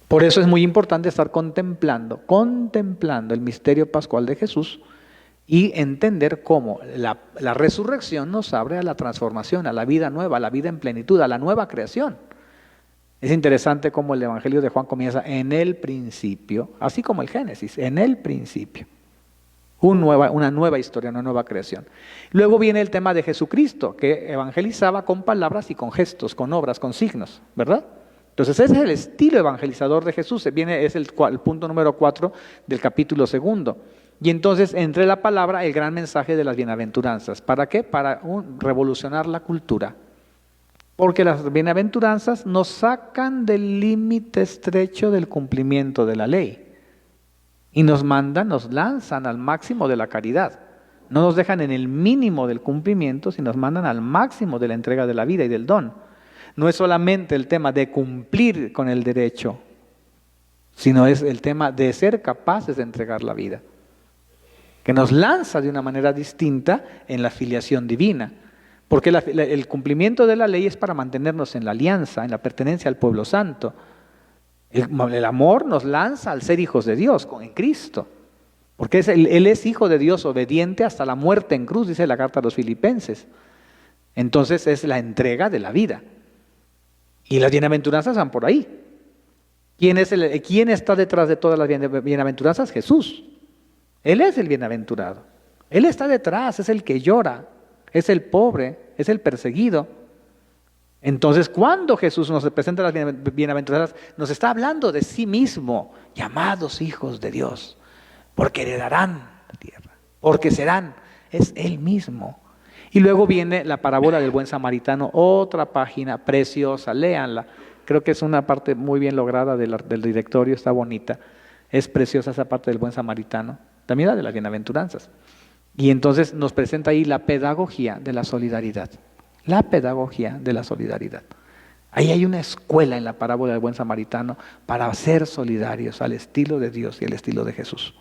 Por eso es muy importante estar contemplando el misterio pascual de Jesús y entender cómo la resurrección nos abre a la transformación, a la vida nueva, a la vida en plenitud, a la nueva creación. Es interesante cómo el Evangelio de Juan comienza en el principio, así como el Génesis, en el principio. Una nueva historia, una nueva creación. Luego viene el tema de Jesucristo, que evangelizaba con palabras y con gestos, con obras, con signos, ¿verdad? Entonces ese es el estilo evangelizador de Jesús, es el punto número 4 del capítulo 2. Y entonces entre la palabra el gran mensaje de las bienaventuranzas. ¿Para qué? Para revolucionar la cultura. Porque las bienaventuranzas nos sacan del límite estrecho del cumplimiento de la ley. Y nos lanzan al máximo de la caridad. No nos dejan en el mínimo del cumplimiento, sino nos mandan al máximo de la entrega de la vida y del don. No es solamente el tema de cumplir con el derecho, sino es el tema de ser capaces de entregar la vida. Que nos lanza de una manera distinta en la filiación divina. Porque el cumplimiento de la ley es para mantenernos en la alianza, en la pertenencia al pueblo santo. El amor nos lanza al ser hijos de Dios en Cristo. Porque Él es hijo de Dios obediente hasta la muerte en cruz, dice la carta a los Filipenses. Entonces es la entrega de la vida. Y las bienaventuranzas van por ahí. ¿Quién está detrás de todas las bienaventuranzas? Jesús. Él es el bienaventurado. Él está detrás, es el que llora, es el pobre, es el perseguido. Entonces, cuando Jesús nos presenta las bienaventuranzas, nos está hablando de sí mismo, llamados hijos de Dios, porque heredarán la tierra, porque serán, es Él mismo. Y luego viene la parábola del buen samaritano, otra página preciosa, léanla. Creo que es una parte muy bien lograda del directorio, está bonita. Es preciosa esa parte del buen samaritano, también la de las bienaventuranzas. Y entonces nos presenta ahí la pedagogía de la solidaridad. La pedagogía de la solidaridad. Ahí hay una escuela en la parábola del buen samaritano para ser solidarios al estilo de Dios y al estilo de Jesús.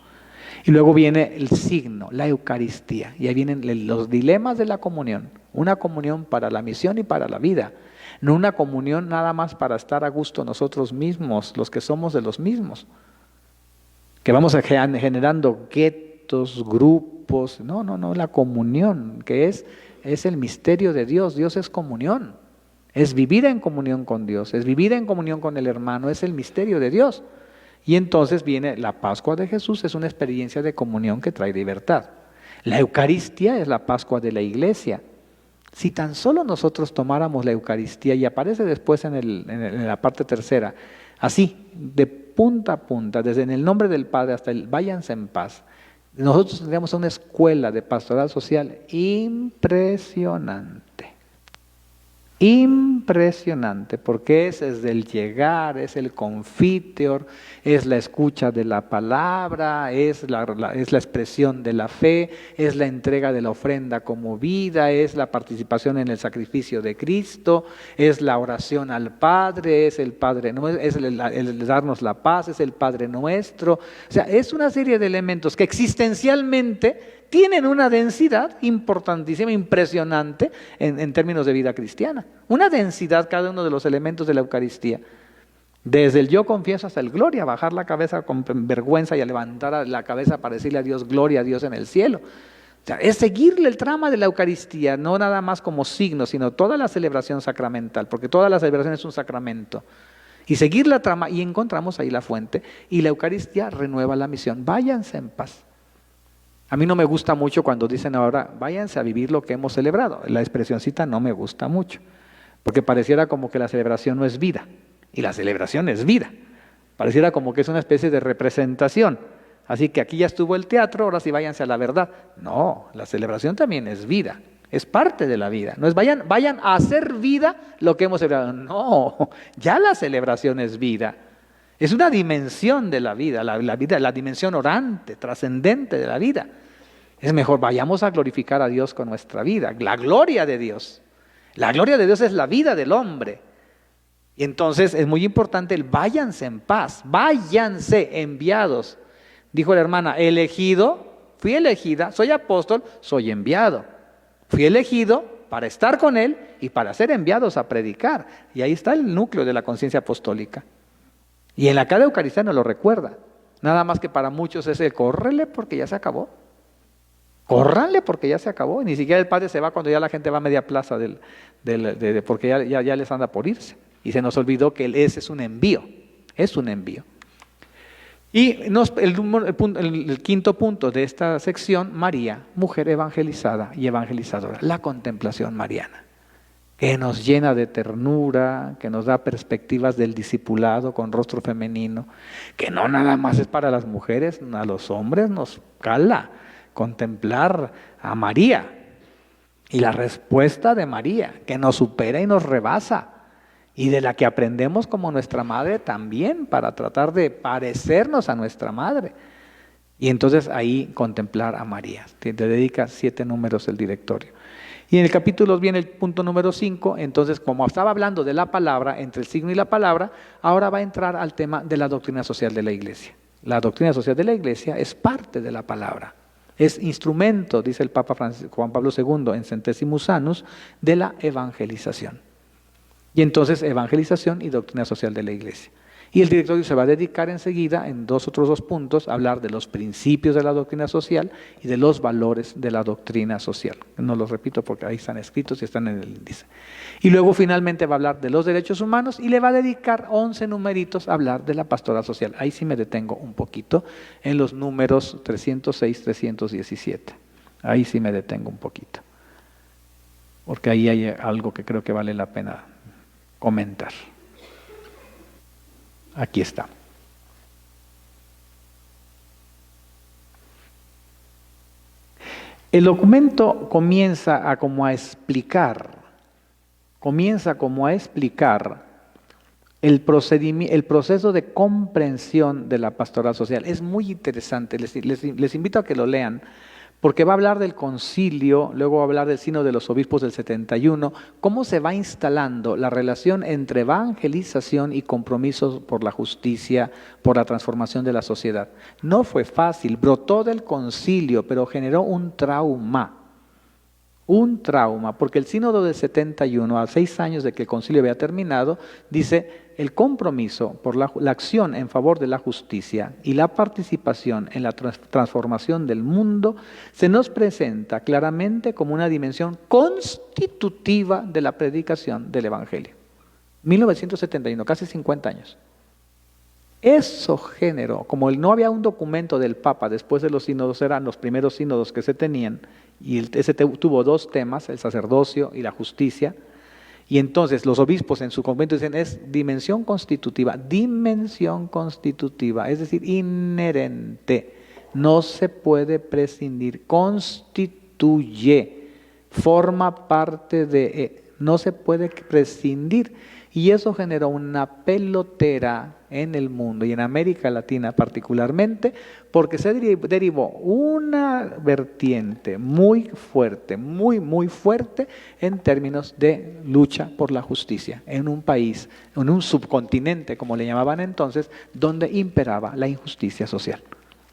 Y luego viene el signo, la Eucaristía. Y ahí vienen los dilemas de la comunión. Una comunión para la misión y para la vida. No una comunión nada más para estar a gusto nosotros mismos, los que somos de los mismos. Que vamos generando guetos, grupos. No, la comunión, que es el misterio de Dios. Dios es comunión. Es vivir en comunión con Dios, es vivir en comunión con el hermano, es el misterio de Dios. Y entonces viene la Pascua de Jesús, es una experiencia de comunión que trae libertad. La Eucaristía es la Pascua de la Iglesia. Si tan solo nosotros tomáramos la Eucaristía, y aparece después en la parte tercera, así, de punta a punta, desde en el nombre del Padre hasta el váyanse en paz, nosotros tendríamos una escuela de pastoral social impresionante. Impresionante, porque es desde el llegar, es el confiteor, es la escucha de la palabra, es la expresión de la fe, es la entrega de la ofrenda como vida, es la participación en el sacrificio de Cristo, es la oración al Padre, es el Padre, es el darnos la paz, es el Padre nuestro. O sea, es una serie de elementos que existencialmente tienen una densidad importantísima, impresionante en términos de vida cristiana. Una densidad cada uno de los elementos de la Eucaristía. Desde el yo confieso hasta el gloria, bajar la cabeza con vergüenza y a levantar la cabeza para decirle a Dios, gloria a Dios en el cielo. O sea, es seguirle el trama de la Eucaristía, no nada más como signo, sino toda la celebración sacramental, porque toda la celebración es un sacramento. Y seguir la trama, y encontramos ahí la fuente, y la Eucaristía renueva la misión. Váyanse en paz. A mí no me gusta mucho cuando dicen ahora, váyanse a vivir lo que hemos celebrado. La expresioncita no me gusta mucho, porque pareciera como que la celebración no es vida, y la celebración es vida. Pareciera como que es una especie de representación. Así que aquí ya estuvo el teatro, ahora sí váyanse a la verdad. No, la celebración también es vida, es parte de la vida. No es vayan a hacer vida lo que hemos celebrado. No, ya la celebración es vida. Es una dimensión de la vida, la dimensión orante, trascendente de la vida. Es mejor, vayamos a glorificar a Dios con nuestra vida, la gloria de Dios. La gloria de Dios es la vida del hombre. Y entonces es muy importante el váyanse en paz, váyanse enviados. Dijo la hermana, elegido, fui elegida, soy apóstol, soy enviado. Fui elegido para estar con Él y para ser enviados a predicar. Y ahí está el núcleo de la conciencia apostólica. Y en la cada Eucaristía nos lo recuerda. Nada más que para muchos es el córrele porque ya se acabó. Córranle porque ya se acabó. Y ni siquiera el Padre se va cuando ya la gente va a media plaza porque ya les anda por irse. Y se nos olvidó que ese es un envío. Es un envío. Y el quinto punto de esta sección, María, mujer evangelizada y evangelizadora. La contemplación mariana, que nos llena de ternura, que nos da perspectivas del discipulado con rostro femenino, que no nada más es para las mujeres, a los hombres nos cala contemplar a María y la respuesta de María, que nos supera y nos rebasa, y de la que aprendemos como nuestra madre también, para tratar de parecernos a nuestra madre. Y entonces ahí contemplar a María. Te dedica 7 números el directorio. Y en el capítulo viene el punto número 5, entonces como estaba hablando de la palabra, entre el signo y la palabra, ahora va a entrar al tema de la doctrina social de la Iglesia. La doctrina social de la Iglesia es parte de la palabra, es instrumento, dice el Papa Juan Pablo II en Centesimus Annus, de la evangelización. Y entonces evangelización y doctrina social de la Iglesia. Y el directorio se va a dedicar enseguida, en otros dos puntos, a hablar de los principios de la doctrina social y de los valores de la doctrina social. No los repito porque ahí están escritos y están en el índice. Y luego finalmente va a hablar de los derechos humanos y le va a dedicar 11 numeritos a hablar de la pastoral social. Ahí sí me detengo un poquito en los números 306, 317. Ahí sí me detengo un poquito. Porque ahí hay algo que creo que vale la pena comentar. Aquí está. El documento comienza como a explicar el proceso de comprensión de la pastoral social. Es muy interesante, les invito a que lo lean, porque va a hablar del concilio, luego va a hablar del sínodo de los obispos del 71, cómo se va instalando la relación entre evangelización y compromisos por la justicia, por la transformación de la sociedad. No fue fácil, brotó del concilio, pero generó un trauma, porque el sínodo del 71, a 6 años de que el concilio había terminado, dice: el compromiso por la acción en favor de la justicia y la participación en la transformación del mundo se nos presenta claramente como una dimensión constitutiva de la predicación del Evangelio. 1971, casi 50 años. Eso generó, como no había un documento del Papa después de los sínodos, eran los primeros sínodos que se tenían, y ese tuvo 2 temas, el sacerdocio y la justicia. Y entonces los obispos en su convento dicen: es dimensión constitutiva, es decir, inherente, no se puede prescindir, constituye, forma parte de, no se puede prescindir. Y eso generó una pelotera en el mundo y en América Latina particularmente, porque se derivó una vertiente muy fuerte, muy fuerte en términos de lucha por la justicia en un país, en un subcontinente, como le llamaban entonces, donde imperaba la injusticia social.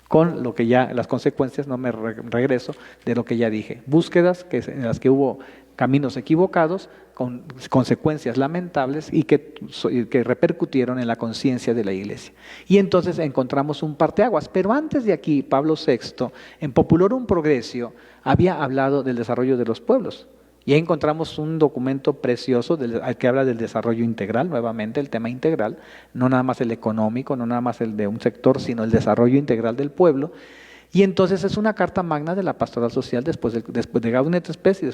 Con lo que ya, las consecuencias, no me regreso de lo que ya dije, búsquedas en las que hubo caminos equivocados, con consecuencias lamentables y que repercutieron en la conciencia de la Iglesia. Y entonces encontramos un parteaguas. Pero antes de aquí, Pablo VI, en Populorum Progressio, había hablado del desarrollo de los pueblos. Y ahí encontramos un documento precioso que habla del desarrollo integral, nuevamente el tema integral, no nada más el económico, no nada más el de un sector, sino el desarrollo integral del pueblo. Y entonces es una carta magna de la pastoral social después de Gaudium et Spes y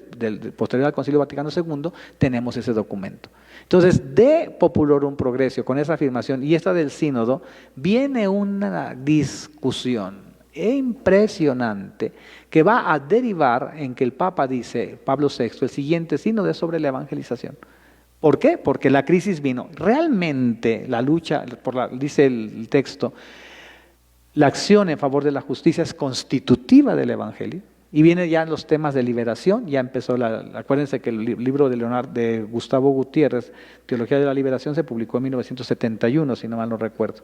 posterior al Concilio Vaticano II, tenemos ese documento. Entonces, de Populorum Progressio, con esa afirmación y esta del sínodo, viene una discusión impresionante que va a derivar en que el Papa dice, Pablo VI, el siguiente sínodo es sobre la evangelización. ¿Por qué? Porque la crisis vino. Realmente la lucha, dice el texto, la acción en favor de la justicia es constitutiva del Evangelio. Y vienen ya los temas de liberación, ya empezó, acuérdense que el libro de Gustavo Gutiérrez, Teología de la Liberación, se publicó en 1971, si no mal no recuerdo.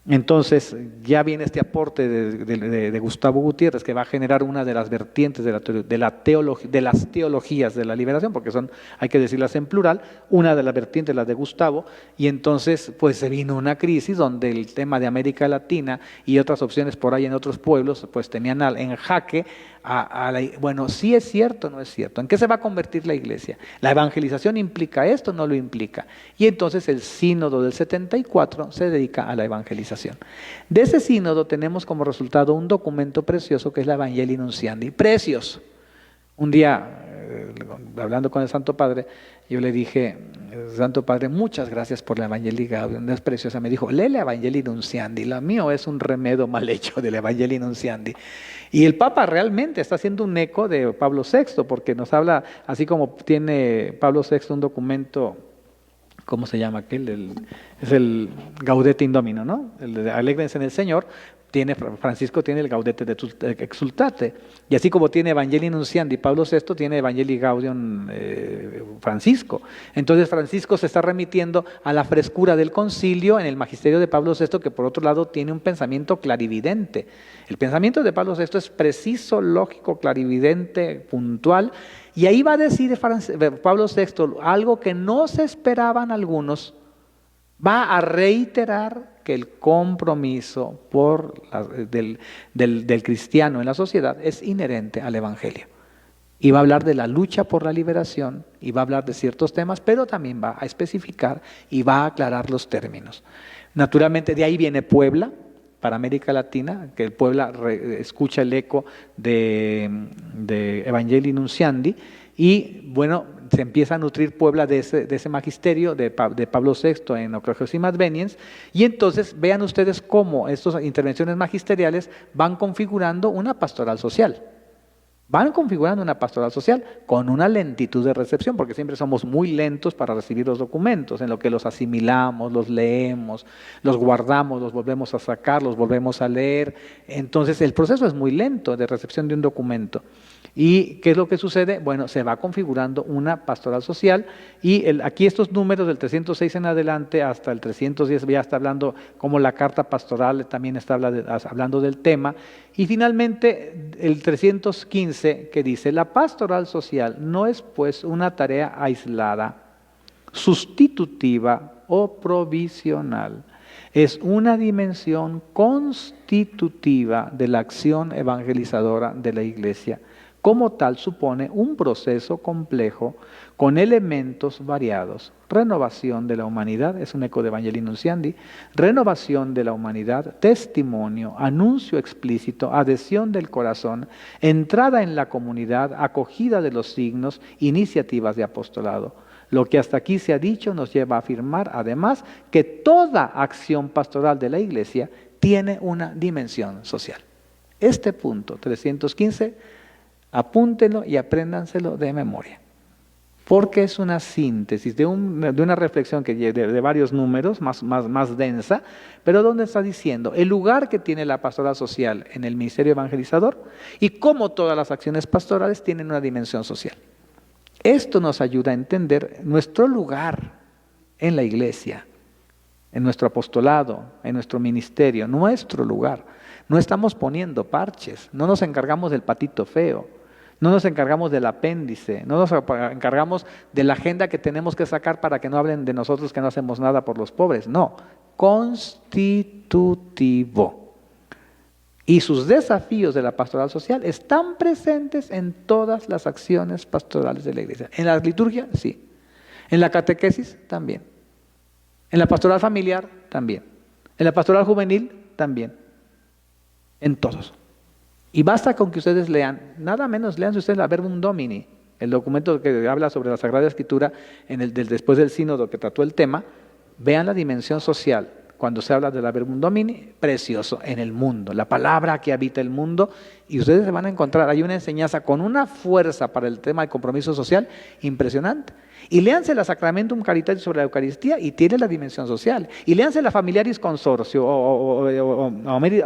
Entonces ya viene este aporte de Gustavo Gutiérrez, que va a generar una de las vertientes de las teologías de la liberación, porque hay que decirlas en plural, una de las vertientes, la de Gustavo, y entonces pues se vino una crisis donde el tema de América Latina y otras opciones por ahí en otros pueblos pues tenían en jaque bueno, sí es cierto, no es cierto. ¿En qué se va a convertir la Iglesia? ¿La evangelización implica esto? No lo implica. Y entonces el sínodo del 74 se dedica a la evangelización. De ese sínodo tenemos como resultado un documento precioso que es la Evangelii Nuntiandi. Precioso. Un día, hablando con el Santo Padre, yo le dije: Santo Padre, muchas gracias por la Evangelii Gaudium, es preciosa. Me dijo: lee la Evangelii Nuntiandi, la mío es un remedio mal hecho de la Evangelii Nuntiandi. Y el Papa realmente está haciendo un eco de Pablo VI, porque nos habla, así como tiene Pablo VI un documento, ¿cómo se llama aquel? Es el Gaudete in Domino, ¿no? El de Alégrense en el Señor. Francisco tiene el Gaudete de Exultate, y así como tiene Evangelii Nuntiandi, Pablo VI tiene Evangelii Gaudium Francisco. Entonces Francisco se está remitiendo a la frescura del concilio en el magisterio de Pablo VI, que por otro lado tiene un pensamiento clarividente. El pensamiento de Pablo VI es preciso, lógico, clarividente, puntual, y ahí va a decir Pablo VI algo que no se esperaban algunos, Va a reiterar que el compromiso del cristiano en la sociedad es inherente al Evangelio. Y va a hablar de la lucha por la liberación, y va a hablar de ciertos temas, pero también va a especificar y va a aclarar los términos. Naturalmente, de ahí viene Puebla, para América Latina, que el Puebla escucha el eco de Evangelii Nunciandi, y bueno, se empieza a nutrir Puebla de ese magisterio de Pablo VI en Ocrogesim Adveniens, y entonces vean ustedes cómo estas intervenciones magisteriales van configurando una pastoral social. Van configurando una pastoral social con una lentitud de recepción, porque siempre somos muy lentos para recibir los documentos, en lo que los asimilamos, los leemos, los guardamos, los volvemos a sacar, los volvemos a leer. Entonces el proceso es muy lento de recepción de un documento. ¿Y qué es lo que sucede? Bueno, se va configurando una pastoral social, y aquí estos números del 306 en adelante hasta el 310 ya está hablando como la carta pastoral también está hablando del tema, y finalmente el 315 que dice: la pastoral social no es pues una tarea aislada, sustitutiva o provisional. Es una dimensión constitutiva de la acción evangelizadora de la Iglesia. Como tal, supone un proceso complejo con elementos variados. Renovación de la humanidad, es un eco de Evangelii Nunciandi, renovación de la humanidad, testimonio, anuncio explícito, adhesión del corazón, entrada en la comunidad, acogida de los signos, iniciativas de apostolado. Lo que hasta aquí se ha dicho nos lleva a afirmar, además, que toda acción pastoral de la Iglesia tiene una dimensión social. Este punto, 315, apúntenlo y apréndanselo de memoria, porque es una síntesis de una reflexión que de varios números, más densa, pero donde está diciendo el lugar que tiene la pastoral social en el ministerio evangelizador y cómo todas las acciones pastorales tienen una dimensión social. Esto nos ayuda a entender nuestro lugar en la Iglesia, en nuestro apostolado, en nuestro ministerio, nuestro lugar. No estamos poniendo parches, no nos encargamos del patito feo, no nos encargamos del apéndice, no nos encargamos de la agenda que tenemos que sacar para que no hablen de nosotros que no hacemos nada por los pobres. No, constitutivo. Y sus desafíos de la pastoral social están presentes en todas las acciones pastorales de la Iglesia. En la liturgia, sí. En la catequesis, también. En la pastoral familiar, también. En la pastoral juvenil, también. En todos. Y basta con que ustedes lean, nada menos lean ustedes la Verbum Domini, el documento que habla sobre la Sagrada Escritura después del sínodo que trató el tema. Vean la dimensión social cuando se habla de la Verbum Domini, precioso, en el mundo, la palabra que habita el mundo, y ustedes se van a encontrar, hay una enseñanza con una fuerza para el tema del compromiso social impresionante. Y léanse la Sacramentum Caritatis sobre la Eucaristía y tiene la dimensión social. Y léanse la Familiaris Consortio o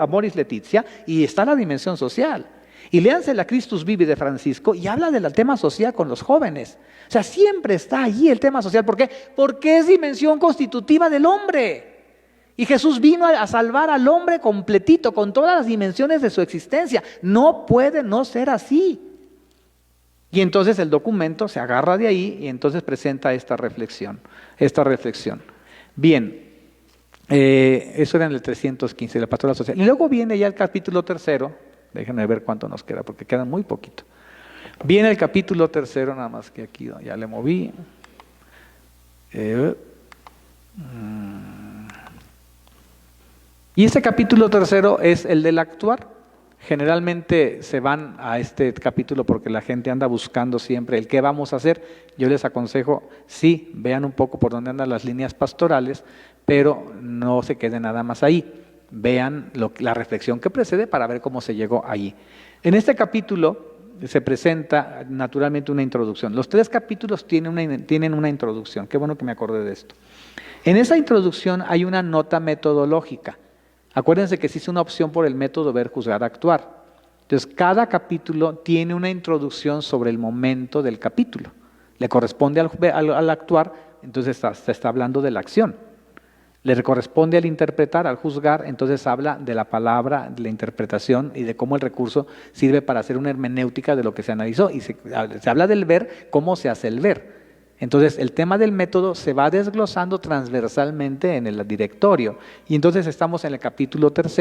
Amoris Laetitia y está la dimensión social. Y léanse la Christus Vivi de Francisco y habla del tema social con los jóvenes. O sea, siempre está allí el tema social. ¿Por qué? Porque es dimensión constitutiva del hombre. Y Jesús vino a salvar al hombre completito, con todas las dimensiones de su existencia. No puede no ser así. Y entonces el documento se agarra de ahí y entonces presenta esta reflexión. Bien, eso era en el 315, la pastoral social. Y luego viene ya el capítulo 3, déjenme ver cuánto nos queda, porque queda muy poquito. Viene el capítulo 3, nada más que aquí ya le moví. Y ese capítulo 3 es el del actuar. Generalmente se van a este capítulo porque la gente anda buscando siempre el qué vamos a hacer. Yo les aconsejo, sí, vean un poco por dónde andan las líneas pastorales, pero no se queden nada más ahí. Vean la reflexión que precede para ver cómo se llegó allí. En este capítulo se presenta naturalmente una introducción. Los 3 capítulos tienen una introducción. Qué bueno que me acordé de esto. En esa introducción hay una nota metodológica. Acuérdense que se hizo una opción por el método ver, juzgar, actuar. Entonces, cada capítulo tiene una introducción sobre el momento del capítulo. Le corresponde al actuar, entonces se está hablando de la acción. Le corresponde al interpretar, al juzgar, entonces habla de la palabra, de la interpretación y de cómo el recurso sirve para hacer una hermenéutica de lo que se analizó. Y se habla del ver, cómo se hace el ver. Entonces, el tema del método se va desglosando transversalmente en el directorio. Y entonces estamos en el capítulo 3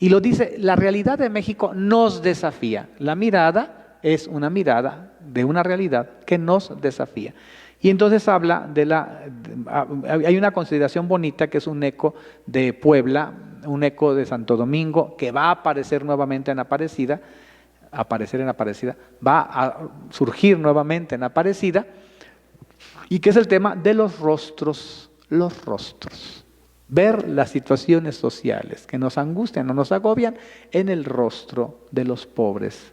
y lo dice, la realidad de México nos desafía. La mirada es una mirada de una realidad que nos desafía. Y entonces habla hay una consideración bonita que es un eco de Puebla, un eco de Santo Domingo, que va a aparecer nuevamente en Aparecida, va a surgir nuevamente en Aparecida, y que es el tema de los rostros. Ver las situaciones sociales que nos angustian o nos agobian en el rostro de los pobres.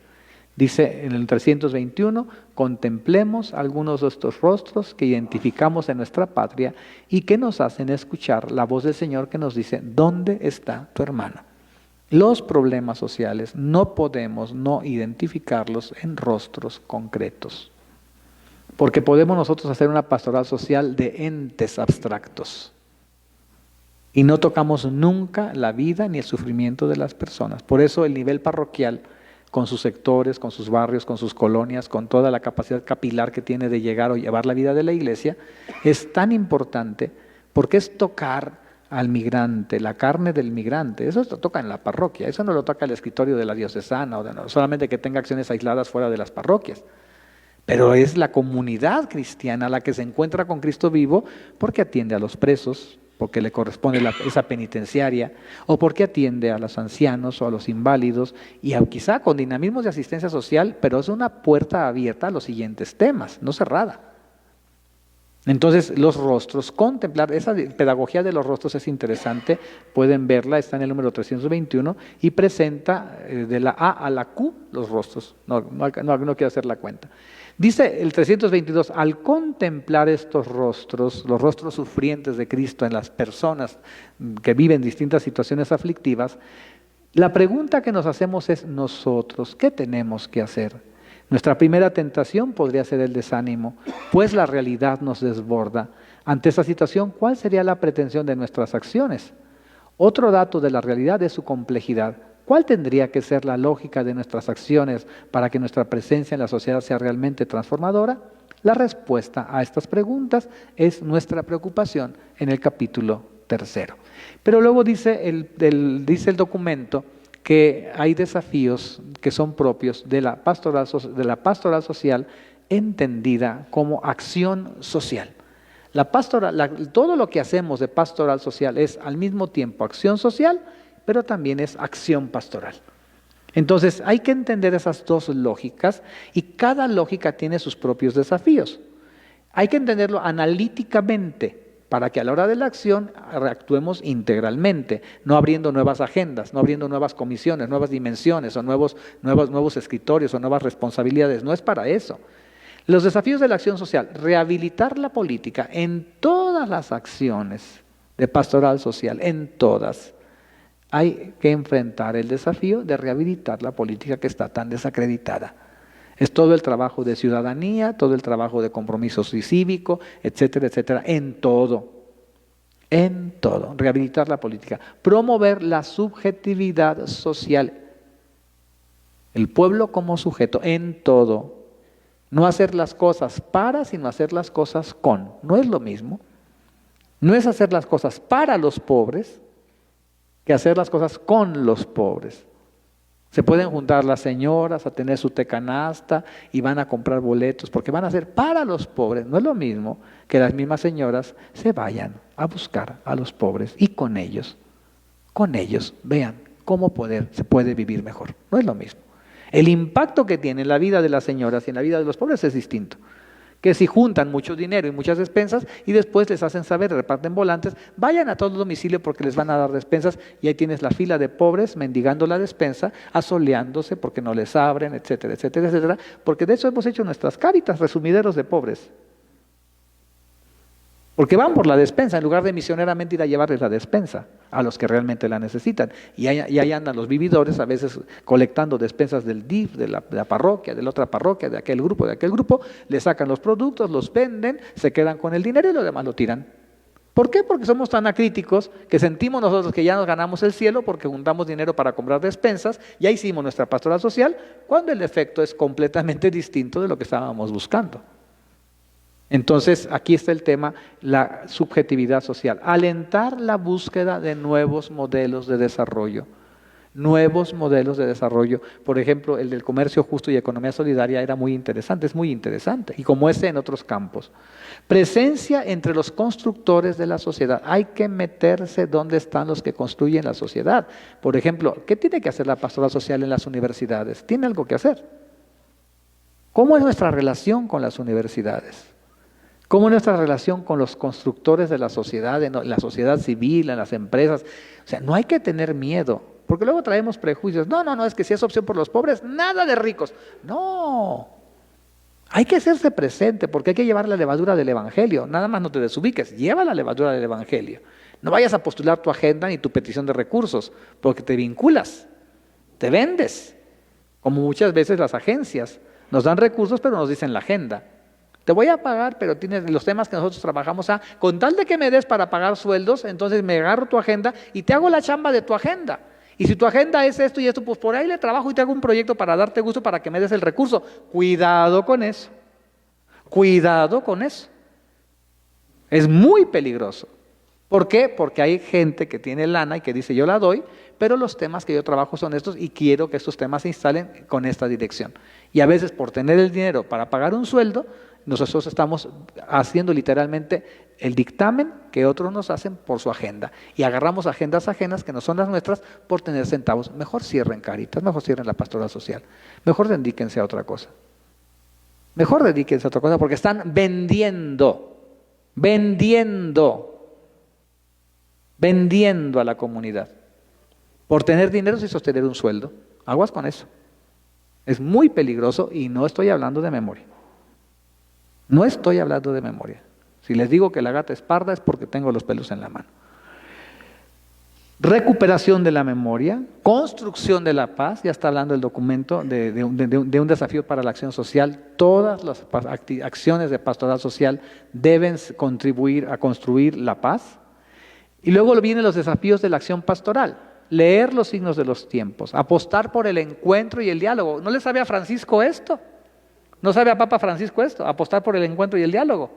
Dice en el 321, contemplemos algunos de estos rostros que identificamos en nuestra patria y que nos hacen escuchar la voz del Señor que nos dice, ¿dónde está tu hermano? Los problemas sociales no podemos no identificarlos en rostros concretos. Porque podemos nosotros hacer una pastoral social de entes abstractos y no tocamos nunca la vida ni el sufrimiento de las personas. Por eso el nivel parroquial, con sus sectores, con sus barrios, con sus colonias, con toda la capacidad capilar que tiene de llegar o llevar la vida de la iglesia, es tan importante porque es tocar al migrante, la carne del migrante. Eso lo toca en la parroquia, eso no lo toca el escritorio de la diocesana, o solamente que tenga acciones aisladas fuera de las parroquias. Pero es la comunidad cristiana la que se encuentra con Cristo vivo porque atiende a los presos, porque le corresponde esa penitenciaria, o porque atiende a los ancianos o a los inválidos, y quizá con dinamismos de asistencia social, pero es una puerta abierta a los siguientes temas, no cerrada. Entonces, los rostros, contemplar, esa pedagogía de los rostros es interesante, pueden verla, está en el número 321, y presenta de la A a la Q los rostros, no quiero hacer la cuenta. Dice el 322, al contemplar estos rostros, los rostros sufrientes de Cristo en las personas que viven distintas situaciones aflictivas, la pregunta que nos hacemos es nosotros, ¿qué tenemos que hacer? Nuestra primera tentación podría ser el desánimo, pues la realidad nos desborda. Ante esa situación, ¿cuál sería la pretensión de nuestras acciones? Otro dato de la realidad es su complejidad. ¿Cuál tendría que ser la lógica de nuestras acciones para que nuestra presencia en la sociedad sea realmente transformadora? La respuesta a estas preguntas es nuestra preocupación en el capítulo 3. Pero luego dice el documento que hay desafíos que son propios de la pastoral social entendida como acción social. Todo lo que hacemos de pastoral social es al mismo tiempo acción social, pero también es acción pastoral. Entonces hay que entender esas dos lógicas y cada lógica tiene sus propios desafíos. Hay que entenderlo analíticamente para que a la hora de la acción actuemos integralmente, no abriendo nuevas agendas, no abriendo nuevas comisiones, nuevas dimensiones o nuevos escritorios o nuevas responsabilidades. No es para eso. Los desafíos de la acción social, rehabilitar la política en todas las acciones de pastoral social, en todas. Hay que enfrentar el desafío de rehabilitar la política que está tan desacreditada. Es todo el trabajo de ciudadanía, todo el trabajo de compromiso cívico, etcétera, etcétera, en todo, rehabilitar la política, promover la subjetividad social, el pueblo como sujeto, en todo, no hacer las cosas para, sino hacer las cosas con, no es lo mismo, no es hacer las cosas para los pobres, que hacer las cosas con los pobres. Se pueden juntar las señoras a tener su tecanasta y van a comprar boletos porque van a hacer para los pobres. No es lo mismo que las mismas señoras se vayan a buscar a los pobres y con ellos vean cómo se puede vivir mejor. No es lo mismo. El impacto que tiene en la vida de las señoras y en la vida de los pobres es distinto. Que si juntan mucho dinero y muchas despensas y después les hacen saber, reparten volantes, vayan a todo domicilio porque les van a dar despensas y ahí tienes la fila de pobres mendigando la despensa, asoleándose porque no les abren, etcétera, etcétera, etcétera, porque de eso hemos hecho nuestras cáritas, resumideros de pobres. Porque van por la despensa en lugar de misioneramente ir a llevarles la despensa a los que realmente la necesitan. Y ahí andan los vividores a veces colectando despensas del DIF, de la parroquia, de la otra parroquia, de aquel grupo, le sacan los productos, los venden, se quedan con el dinero y lo demás lo tiran. ¿Por qué? Porque somos tan acríticos que sentimos nosotros que ya nos ganamos el cielo porque juntamos dinero para comprar despensas, ya hicimos nuestra pastoral social, cuando el efecto es completamente distinto de lo que estábamos buscando. Entonces, aquí está el tema, la subjetividad social. Alentar la búsqueda de nuevos modelos de desarrollo. Nuevos modelos de desarrollo. Por ejemplo, el del comercio justo y economía solidaria era muy interesante, es muy interesante. Y como ese en otros campos. Presencia entre los constructores de la sociedad. Hay que meterse donde están los que construyen la sociedad. Por ejemplo, ¿qué tiene que hacer la pastoral social en las universidades? Tiene algo que hacer. ¿Cómo es nuestra relación con las universidades? ¿Cómo es nuestra relación con los constructores de la sociedad, en la sociedad civil, en las empresas? O sea, no hay que tener miedo, porque luego traemos prejuicios. No, es que si es opción por los pobres, nada de ricos. No, hay que hacerse presente, porque hay que llevar la levadura del Evangelio. Nada más no te desubiques, lleva la levadura del Evangelio. No vayas a postular tu agenda ni tu petición de recursos, porque te vinculas, te vendes, como muchas veces las agencias. Nos dan recursos, pero nos dicen la agenda. Te voy a pagar, pero tienes los temas que nosotros trabajamos con tal de que me des para pagar sueldos, entonces me agarro tu agenda y te hago la chamba de tu agenda. Y si tu agenda es esto y esto, pues por ahí le trabajo y te hago un proyecto para darte gusto para que me des el recurso. Cuidado con eso. Cuidado con eso. Es muy peligroso. ¿Por qué? Porque hay gente que tiene lana y que dice yo la doy, pero los temas que yo trabajo son estos y quiero que estos temas se instalen con esta dirección. Y a veces por tener el dinero para pagar un sueldo, nosotros estamos haciendo literalmente el dictamen que otros nos hacen por su agenda. Y agarramos agendas ajenas que no son las nuestras por tener centavos. Mejor cierren Caritas, mejor cierren la pastoral social. Mejor dedíquense a otra cosa. Mejor dedíquense a otra cosa porque están vendiendo a la comunidad. Por tener dinero y sostener un sueldo. Aguas con eso. Es muy peligroso y no estoy hablando de memoria. No estoy hablando de memoria. Si les digo que la gata es parda es porque tengo los pelos en la mano. Recuperación de la memoria, construcción de la paz, ya está hablando el documento de un desafío para la acción social. Todas las acciones de pastoral social deben contribuir a construir la paz. Y luego vienen los desafíos de la acción pastoral. Leer los signos de los tiempos, apostar por el encuentro y el diálogo. ¿No le sabe a Francisco esto? ¿No sabe a Papa Francisco esto? Apostar por el encuentro y el diálogo.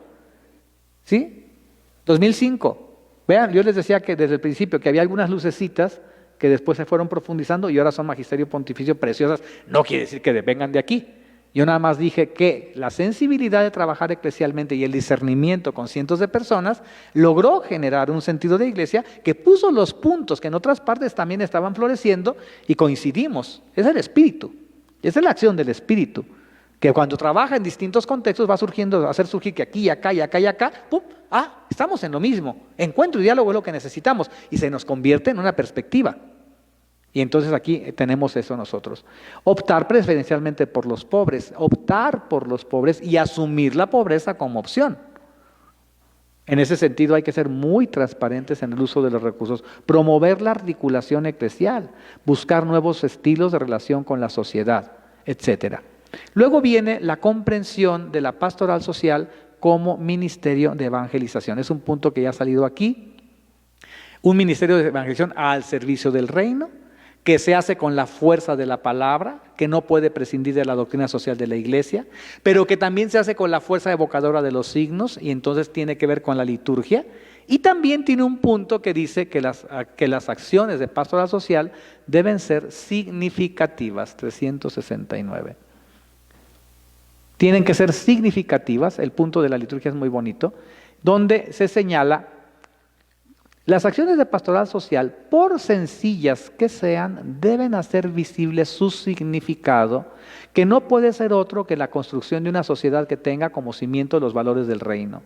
¿Sí? 2005. Vean, yo les decía que desde el principio que había algunas lucecitas que después se fueron profundizando y ahora son magisterio pontificio preciosas. No quiere decir que vengan de aquí. Yo nada más dije que la sensibilidad de trabajar eclesialmente y el discernimiento con cientos de personas logró generar un sentido de iglesia que puso los puntos que en otras partes también estaban floreciendo y coincidimos. Es el espíritu. Esa es la acción del espíritu. Que cuando trabaja en distintos contextos va surgiendo, hacer surgir que aquí, acá y acá y acá, ¡pum! Estamos en lo mismo. Encuentro y diálogo es lo que necesitamos y se nos convierte en una perspectiva. Y entonces aquí tenemos eso nosotros. Optar preferencialmente por los pobres, optar por los pobres y asumir la pobreza como opción. En ese sentido hay que ser muy transparentes en el uso de los recursos, promover la articulación eclesial, buscar nuevos estilos de relación con la sociedad, etcétera. Luego viene la comprensión de la pastoral social como ministerio de evangelización. Es un punto que ya ha salido aquí. Un ministerio de evangelización al servicio del reino, que se hace con la fuerza de la palabra, que no puede prescindir de la doctrina social de la iglesia, pero que también se hace con la fuerza evocadora de los signos y entonces tiene que ver con la liturgia. Y también tiene un punto que dice que las acciones de pastoral social deben ser significativas, 369. Tienen que ser significativas, el punto de la liturgia es muy bonito, donde se señala las acciones de pastoral social, por sencillas que sean, deben hacer visible su significado, que no puede ser otro que la construcción de una sociedad que tenga como cimiento los valores del reino.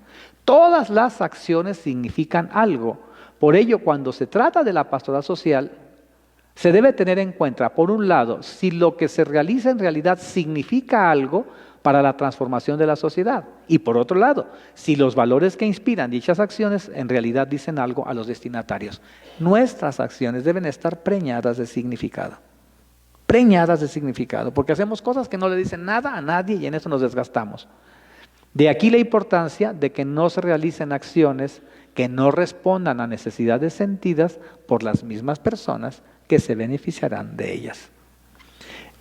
Todas las acciones significan algo. Por ello, cuando se trata de la pastoral social, se debe tener en cuenta, por un lado, si lo que se realiza en realidad significa algo para la transformación de la sociedad. Y por otro lado, si los valores que inspiran dichas acciones en realidad dicen algo a los destinatarios. Nuestras acciones deben estar preñadas de significado. Preñadas de significado, porque hacemos cosas que no le dicen nada a nadie y en eso nos desgastamos. De aquí la importancia de que no se realicen acciones que no respondan a necesidades sentidas por las mismas personas que se beneficiarán de ellas.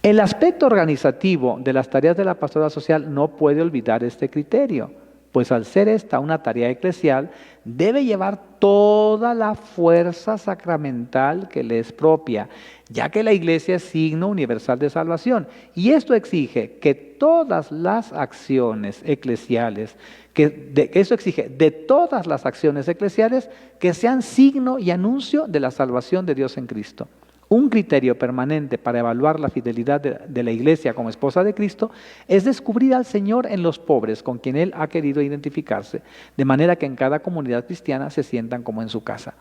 El aspecto organizativo de las tareas de la pastoral social no puede olvidar este criterio. pues al ser esta una tarea eclesial, debe llevar toda la fuerza sacramental que le es propia, ya que la Iglesia es signo universal de salvación. Y esto exige que todas las acciones eclesiales, eso exige de todas las acciones eclesiales que sean signo y anuncio de la salvación de Dios en Cristo. Un criterio permanente para evaluar la fidelidad de la Iglesia como esposa de Cristo es descubrir al Señor en los pobres con quien Él ha querido identificarse, de manera que en cada comunidad cristiana se sientan como en su casa.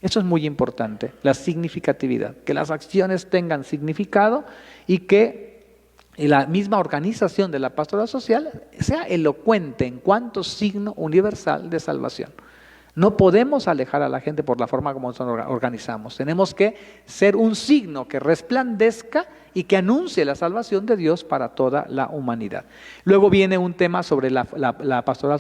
Eso es muy importante, la significatividad, que las acciones tengan significado y que la misma organización de la pastoral social sea elocuente en cuanto signo universal de salvación. No podemos alejar a la gente por la forma como nos organizamos. Tenemos que ser un signo que resplandezca y que anuncie la salvación de Dios para toda la humanidad. Luego viene un tema sobre la pastoral,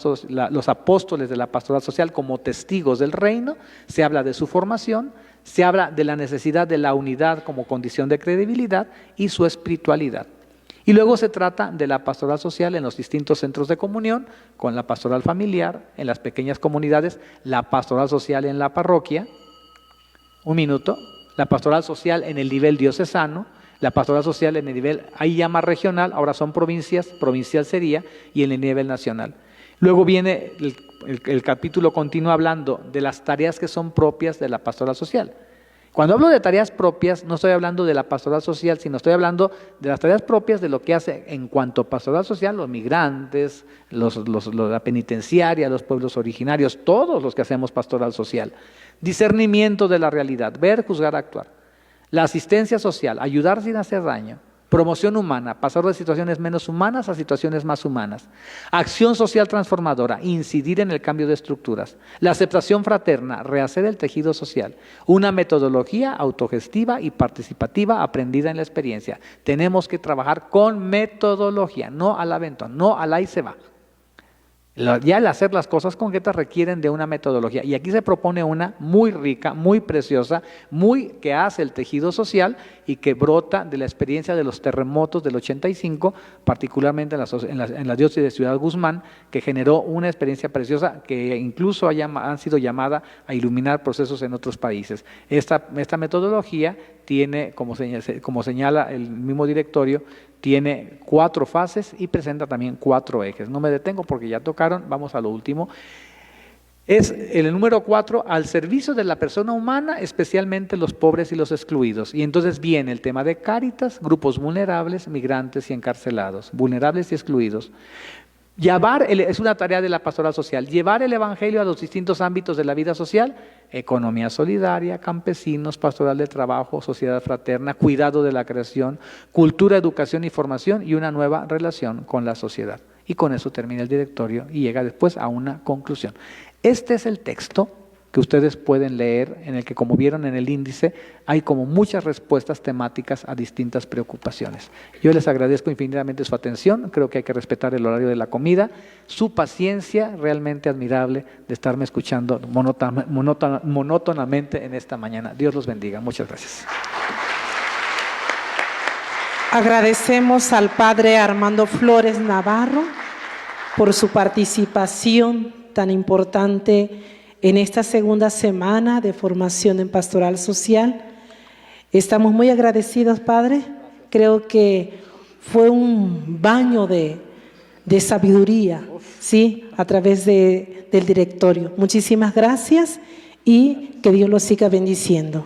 los apóstoles de la pastoral social como testigos del reino. Se habla de su formación, se habla de la necesidad de la unidad como condición de credibilidad y su espiritualidad. Y luego se trata de la pastoral social en los distintos centros de comunión, con la pastoral familiar, en las pequeñas comunidades, la pastoral social en la parroquia, la pastoral social en el nivel diocesano, la pastoral social en el nivel, ahí llama regional, ahora son provincias, provincial sería, y en el nivel nacional. Luego viene el capítulo continúa hablando de las tareas que son propias de la pastoral social. Cuando hablo de tareas propias, no estoy hablando de la pastoral social, sino estoy hablando de las tareas propias de lo que hace en cuanto a pastoral social los migrantes, la penitenciaria, los pueblos originarios, todos los que hacemos pastoral social. Discernimiento de la realidad, ver, juzgar, actuar. La asistencia social, ayudar sin hacer daño. Promoción humana, pasar de situaciones menos humanas a situaciones más humanas. Acción social transformadora, incidir en el cambio de estructuras. La aceptación fraterna, rehacer el tejido social. Una metodología autogestiva y participativa aprendida en la experiencia. Tenemos que trabajar con metodología, no al aventón, no al ahí se va. Ya el hacer las cosas concretas requieren de una metodología y aquí se propone una muy rica, muy preciosa, que hace el tejido social y que brota de la experiencia de los terremotos del 85, particularmente en la diócesis de Ciudad Guzmán, que generó una experiencia preciosa que incluso han sido llamada a iluminar procesos en otros países. Esta metodología tiene, como señala el mismo directorio, tiene 4 fases y presenta también 4 ejes. No me detengo porque ya tocaron, vamos a lo último. Es el número 4, al servicio de la persona humana, especialmente los pobres y los excluidos. Y entonces viene el tema de Cáritas, grupos vulnerables, migrantes y encarcelados, vulnerables y excluidos. Es una tarea de la pastoral social, llevar el evangelio a los distintos ámbitos de la vida social, economía solidaria, campesinos, pastoral de trabajo, sociedad fraterna, cuidado de la creación, cultura, educación y formación y una nueva relación con la sociedad. Y con eso termina el directorio y llega después a una conclusión. Este es el texto que ustedes pueden leer, en el que, como vieron en el índice, hay como muchas respuestas temáticas a distintas preocupaciones. Yo les agradezco infinitamente su atención, creo que hay que respetar el horario de la comida, su paciencia realmente admirable de estarme escuchando monótonamente en esta mañana. Dios los bendiga, muchas gracias. Agradecemos al Padre Armando Flores Navarro por su participación tan importante en esta segunda semana de formación en pastoral social. Estamos muy agradecidos, Padre. Creo que fue un baño de sabiduría, ¿sí? A través del directorio. Muchísimas gracias y que Dios los siga bendiciendo.